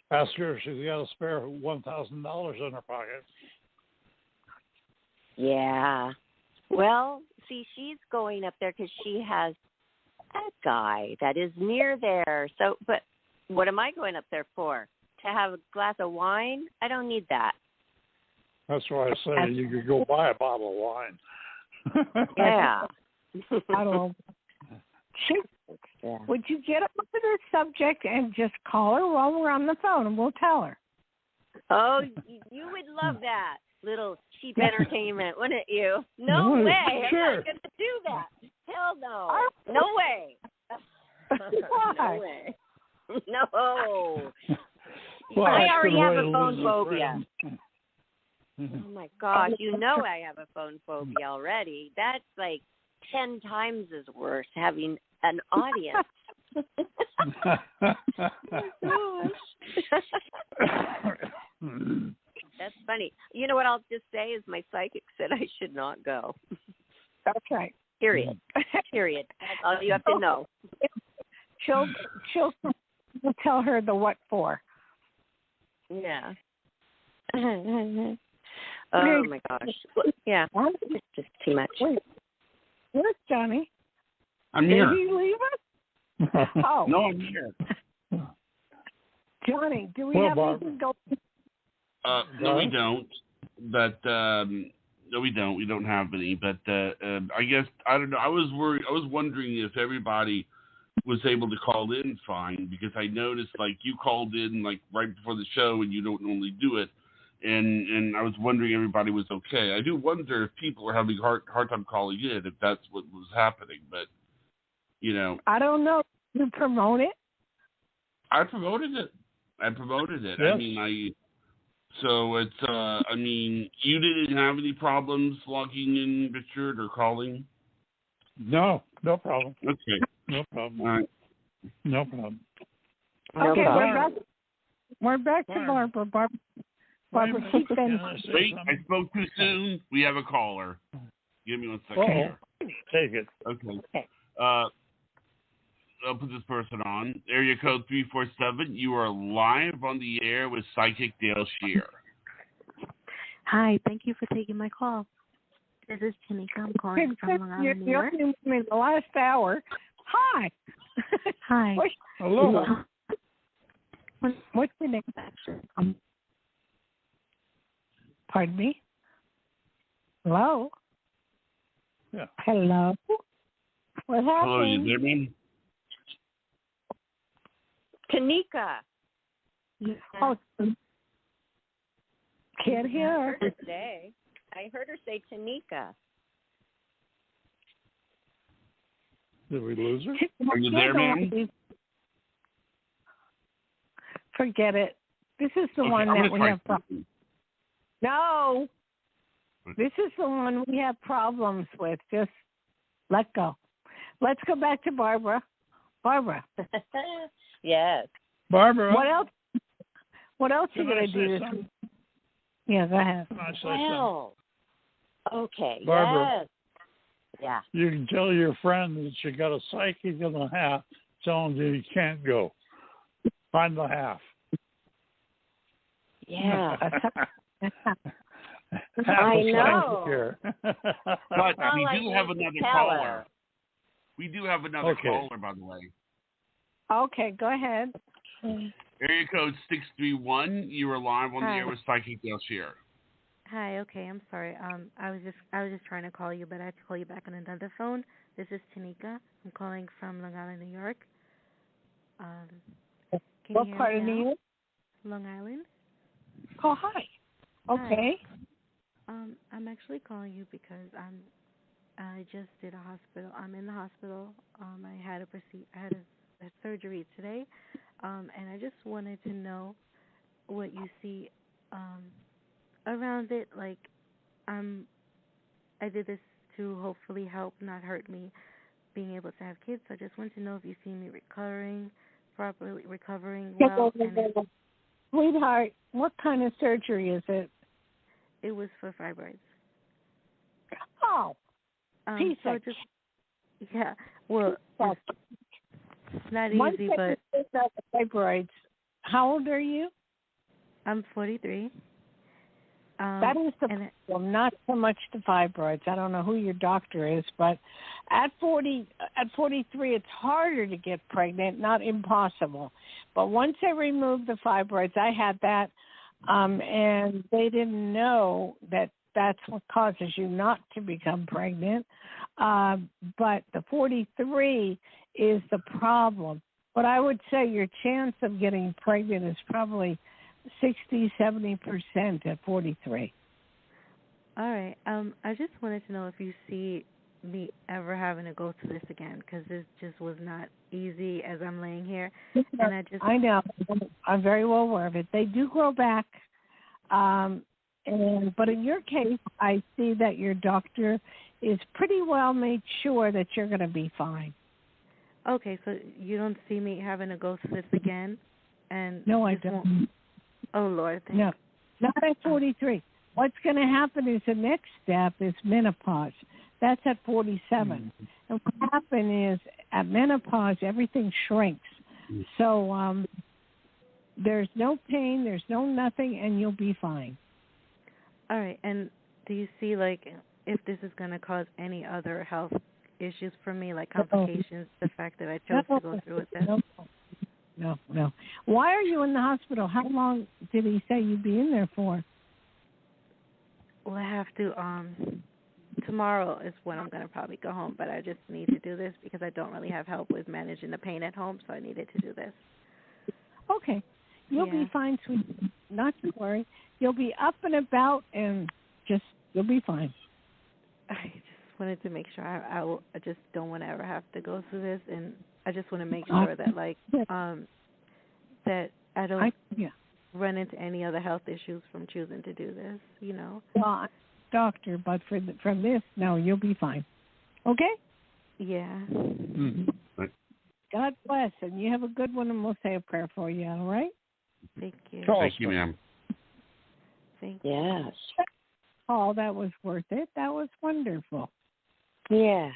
ask her if she's got a spare $1,000 in her pocket. Yeah. Well, see, she's going up there because she has a guy that is near there. So, but what am I going up there for? To have a glass of wine? I don't need that. That's why I say you could go buy a bottle of wine. Yeah. Would you get up to this subject and just call her while we're on the phone, and we'll tell her? Oh, you would love that little cheap entertainment, wouldn't you? No way. Sure. I'm not going to do that. Hell no. No way. No way. No. Well, I already have a phone phobia. Oh, my gosh. You know I have a phone phobia already. That's like 10 times as worse, having an audience. That's funny. You know what I'll just say is my psychic said I should not go. Okay. Period. Period. That's all you have to know. She'll tell her the what for. Yeah. Oh my gosh. Yeah. It's just too much. Where's Johnny? I'm here. Did he leave us? Oh. No, I'm here. Johnny, do we have anything going? No, we don't. But no, we don't. We don't have any. But I guess I don't know. I was worried. I was wondering if everybody was able to call in fine, because I noticed like you called in like right before the show and you don't normally do it, and I was wondering if everybody was okay. I do wonder if people are having hard time calling in, if that's what was happening. But you know, I don't know. You promote it? I promoted it. Yes. So it's, I mean, you didn't have any problems logging in, Richard, or calling? No problem. Okay. No problem. All right. No problem. Okay, No we're back to Barbara. Barbara, keep them. Wait, I spoke too soon. We have a caller. Give me 1 second here. Take it. Okay. I'll put this person on. Area code 347. You are live on the air with Psychic Dayle Schear. Hi, thank you for taking my call. This is Tanika. I'm calling from Long Island, New York. In the last hour. Hi. Hi. Hello. What's your name? Pardon me? Hello? Yeah. Hello? What happened? Hello, you hear me? Tanika. Oh, can't hear her. I heard her say Tanika. Did we lose her? Are you there, ma'am? Forget it. This is the one that we have problems. No. This is the one we have problems with. Just let go. Let's go back to Barbara. Barbara. Yes. Barbara. What else are you going to do this week? Yeah, go ahead. Well, okay. Barbara. Yes. Yeah. You can tell your friend that you got a psychic and a half. Tell him that he can't go. Find the half. Yeah. Half I a know. psychic here. But we do have another caller. We do have another Okay. caller, by the way. Okay, go ahead. Area code 631. You are live on the air with Psychic Dayle Schear. Hi, okay, I'm sorry. I was just trying to call you, but I had to call you back on another phone. This is Tanika. I'm calling from Long Island, New York. What part of New York? Long Island. Oh, hi. Okay. Hi. I'm actually calling you because I just did a hospital. I'm in the hospital. I had a surgery today, and I just wanted to know what you see around it. Like, I did this to hopefully help, not hurt me, being able to have kids. So I just wanted to know if you see me recovering well. And Sweetheart, what kind of surgery is it? it was for fibroids. Oh, so Yeah. Well, it's not Once easy, they but take out the fibroids, how old are you? I'm 43. That is the problem, not so much the fibroids. I don't know who your doctor is, but at 43, it's harder to get pregnant, not impossible. But once they remove the fibroids, I had that, and they didn't know that that's what causes you not to become pregnant. But the 43 is the problem. But I would say your chance of getting pregnant is probably 60-70% at 43. All right. I just wanted to know if you see me ever having to go through this again, because this just was not easy as I'm laying here. And I know. I'm very well aware of it. They do grow back. But in your case, I see that your doctor is pretty well made sure that you're going to be fine. Okay, so you don't see me having to go through this again? And no, I don't. Oh, Lord. No, not at 43. What's going to happen is the next step is menopause. That's at 47. And what happens is at menopause, everything shrinks. So there's no pain, there's no nothing, and you'll be fine. All right. And do you see, like, if this is going to cause any other health issues for me, like complications, the fact that I chose to go through with this? No. Why are you in the hospital? How long did he say you'd be in there for? Well, I have to, tomorrow is when I'm going to probably go home, but I just need to do this because I don't really have help with managing the pain at home, so I needed to do this. Okay. You'll be fine, sweetie. Not to worry. You'll be up and about and you'll be fine. I just wanted to make sure I just don't want to ever have to go through this, and I just want to make sure that, like, that I don't run into any other health issues from choosing to do this, you know. Well, I'm a doctor, but from this, no, you'll be fine. Okay? Yeah. Mm-hmm. God bless, and you have a good one, and we'll say a prayer for you, all right? Thank you. Thank you, ma'am. Thank you. Yes. Oh, that was worth it. That was wonderful. Yes.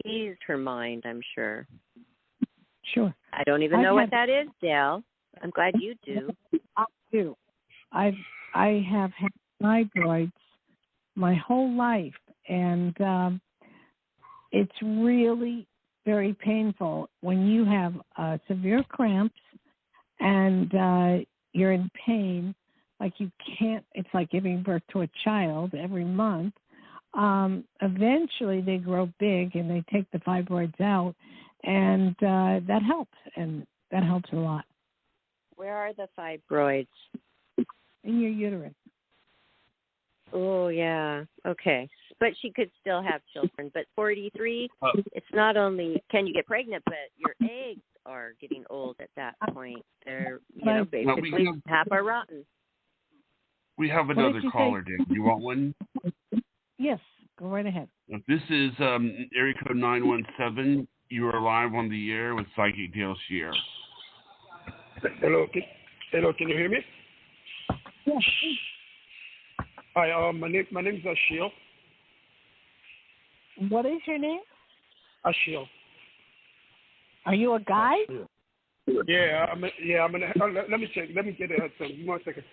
Eased her mind, I'm sure. Sure. I don't even know what that is, Dayle. I'm glad you do. I do. I have had fibroids my whole life, and it's really very painful when you have severe cramps and you're in pain, like you can't. It's like giving birth to a child every month. Eventually, they grow big and they take the fibroids out, and that helps, and that helps a lot. Where are the fibroids? In your uterus. Oh, yeah. Okay. But she could still have children. But 43, it's not only can you get pregnant, but your eggs are getting old at that point. They're, basically half are rotten. We have another caller, Dick. You want one? Yes. Go right ahead. This is area code 917. You are live on the air with Psychic Dayle Schear. Hello, can you hear me? Yes. Hi, my name is Schear. What is your name? Schear. Are you a guy? Yeah, let me check. Let me get it. Give me 1 second.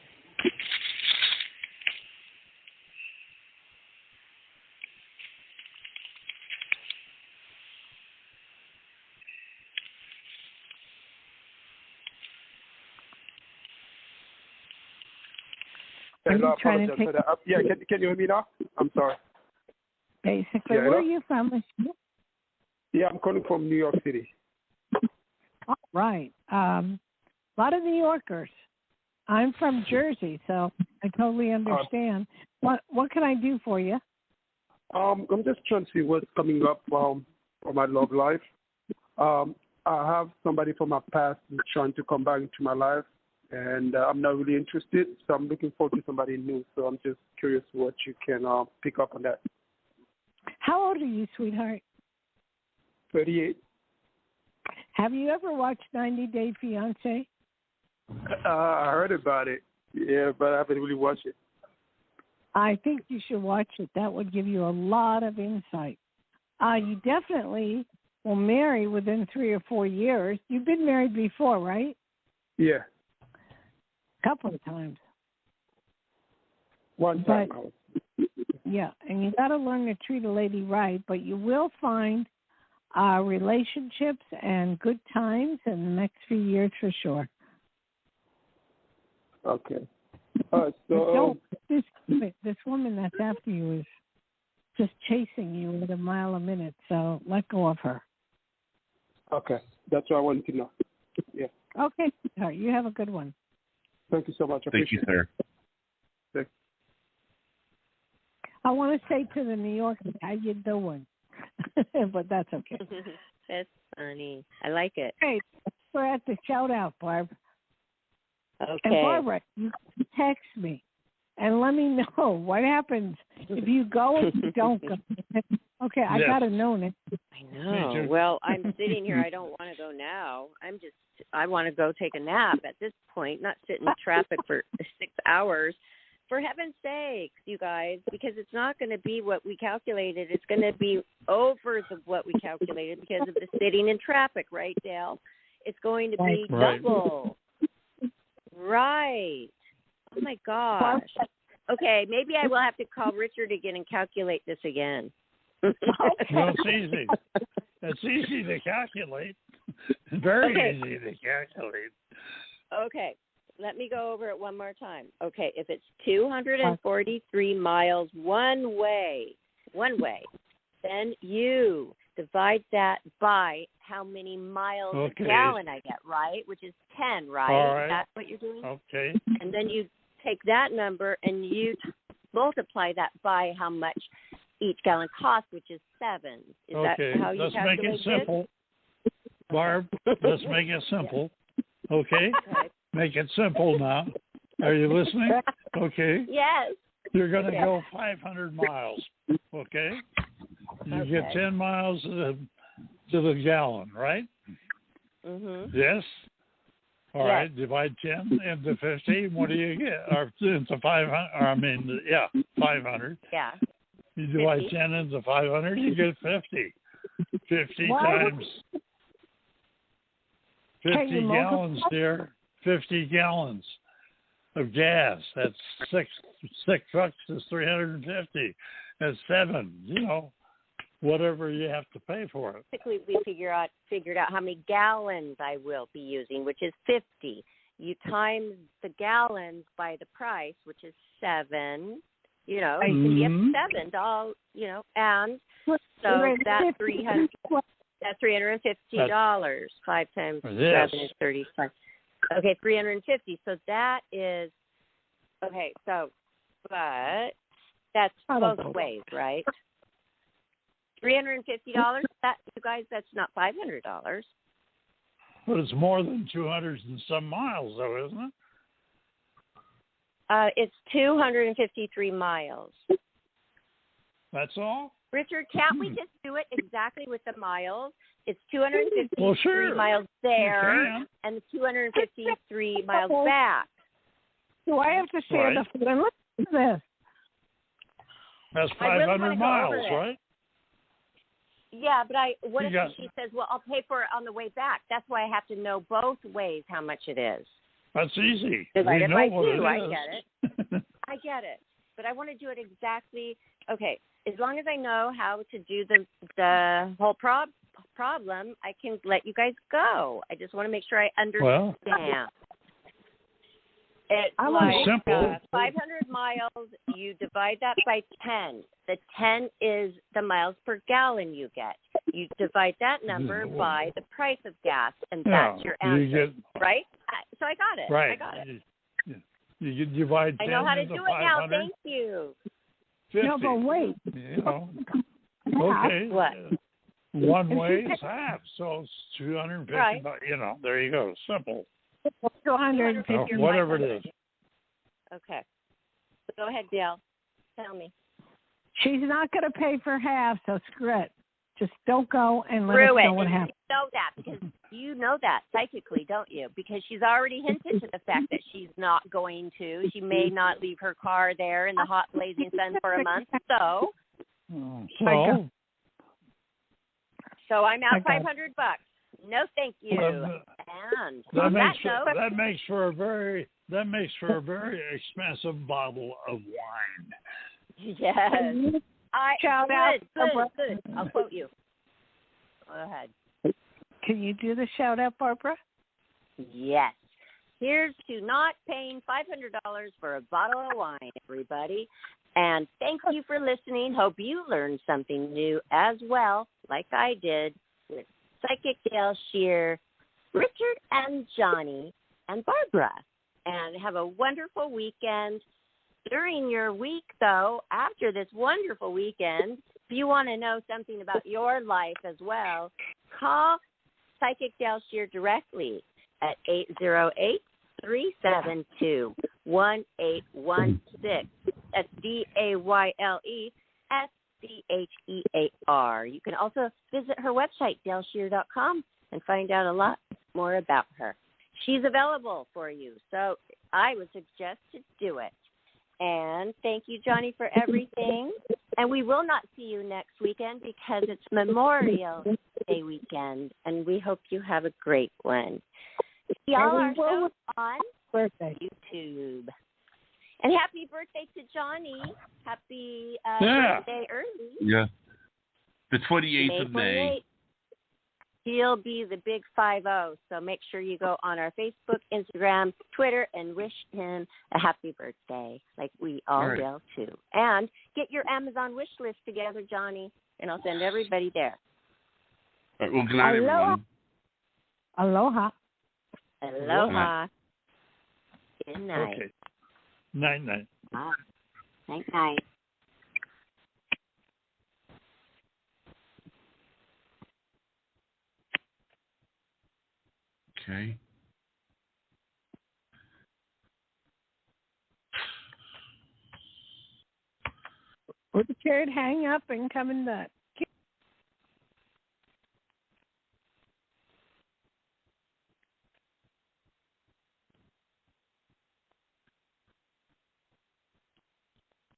I apologize for that. Can you hear me now? I'm sorry. Basically, where are you from? Yeah, I'm calling from New York City. All right. A lot of New Yorkers. I'm from Jersey, so I totally understand. What can I do for you? I'm just trying to see what's coming up for my love life. I have somebody from my past who's trying to come back into my life, and I'm not really interested, so I'm looking forward to somebody new. So I'm just curious what you can pick up on that. How old are you, sweetheart? 38. Have you ever watched 90 Day Fiancé? I heard about it, but I haven't really watched it. I think you should watch it. That would give you a lot of insight. You definitely will marry within 3 or 4 years. You've been married before, right? Yeah. A couple of times. One time. Yeah, and you got to learn to treat a lady right, but you will find relationships and good times in the next few years for sure. Okay. So this woman that's after you is just chasing you with a mile a minute, so let go of her. Okay, that's what I wanted to know. Yeah. Okay, all right, you have a good one. Thank you so much. Thank you, sir. I want to say to the New Yorkers, how you doing? But that's okay. That's funny. I like it. Hey, we're at the shout out, Barb. Okay. And Barbara, you can text me and let me know what happens if you go or you don't go. Okay, I got to know it. I know. Well, I'm sitting here. I don't want to go now. I want to go take a nap at this point, not sit in traffic for 6 hours. For heaven's sakes, you guys, because it's not going to be what we calculated. It's going to be over what we calculated because of the sitting in traffic, right, Dayle? It's going to be double. Right. Oh, my gosh. Okay, maybe I will have to call Richard again and calculate this again. Well, it's easy. It's easy to calculate. Very easy to calculate. Okay. Let me go over it one more time. Okay, if it's 243 miles one way, then you divide that by how many miles a gallon I get, right? Which is 10, right? All right. Is that what you're doing? Okay. And then you take that number and you multiply that by how much each gallon costs, which is 7. Is that how you let's calculate make it simple. Barb, let's make it simple. Okay? Make it simple now. Are you listening? Okay. Yes. You're going to go 500 miles. Okay? You get 10 miles to the gallon, right? Mm-hmm. Yes? All right. Divide 10 into 50. What do you get? Or into 500. 500. Yeah. You divide 50. 10 into 500, you get 50. 50 times 50 gallons, dear. 50 gallons of gas. That's six trucks is 350. That's 7. Whatever you have to pay for it. Basically, we figured out how many gallons I will be using, which is 50. You times the gallons by the price, which is 7. It can be up to $7. And so that's $350. That's $350. 5 times 7 is 35. Okay, 350. So that is okay. So, but that's both ways, right? $350. That you guys, that's not $500. But it's more than 200 and some miles, though, isn't it? It's 253 miles. That's all? Richard, can't we just do it exactly with the miles? It's 253 miles there and 253 miles back. Do I have to share the food? And listen to this. That's 500 miles, right? Yeah, but what if she says, well, I'll pay for it on the way back? That's why I have to know both ways how much it is. That's easy. Divided by 2. I get it. I get it. But I want to do it exactly. Okay, as long as I know how to do the whole problem, I can let you guys go. I just want to make sure I understand. It's like simple. 500 miles, you divide that by 10. The 10 is the miles per gallon you get. You divide that number by the price of gas, and that's your answer, right? So I got it. Right. I got it. You divide 10 I know how to into do it now. 500. Thank you. 50. No, but wait. Okay. What? One way is half, so it's 250. Right. There you go. Simple. 250. Whatever it is. Okay. Go ahead, Dayle. Tell me. She's not going to pay for half, so screw it. Just don't go and let us know what happens. You know that because you know that psychically, don't you? Because she's already hinted to the fact that she's not going to. She may not leave her car there in the hot blazing sun for a month. So So I'm out Okay. $500. No, thank you. And That on makes that note, that makes for a very expensive bottle of wine. yes. Shout out. Good. I'll quote you. Go ahead. Can you do the shout out, Barbara? Yes. Here's to not paying $500 for a bottle of wine, everybody. And thank you for listening. Hope you learned something new as well, like I did with Psychic Dayle, Schear, Richard and Johnny, and Barbara. And have a wonderful weekend. During your week, though, after this wonderful weekend, if you want to know something about your life as well, call Psychic Dayle Schear directly at 808-372-1816. That's DAYLESCHEAR. You can also visit her website, DayleSchear.com, and find out a lot more about her. She's available for you, so I would suggest to do it. And thank you, Johnny, for everything. And we will not see you next weekend because it's Memorial Day weekend, and we hope you have a great one. See all our shows on YouTube. And happy birthday to Johnny. Happy birthday early. Yeah. The 28th of May. He'll be the big 5-0, so make sure you go on our Facebook, Instagram, Twitter, and wish him a happy birthday, like we all will, too. And get your Amazon wish list together, Johnny, and I'll send everybody there. All right, well, good night, everyone. Aloha. Aloha. Good night. Okay. Night. Night. Okay. Richard, hang up and come in back.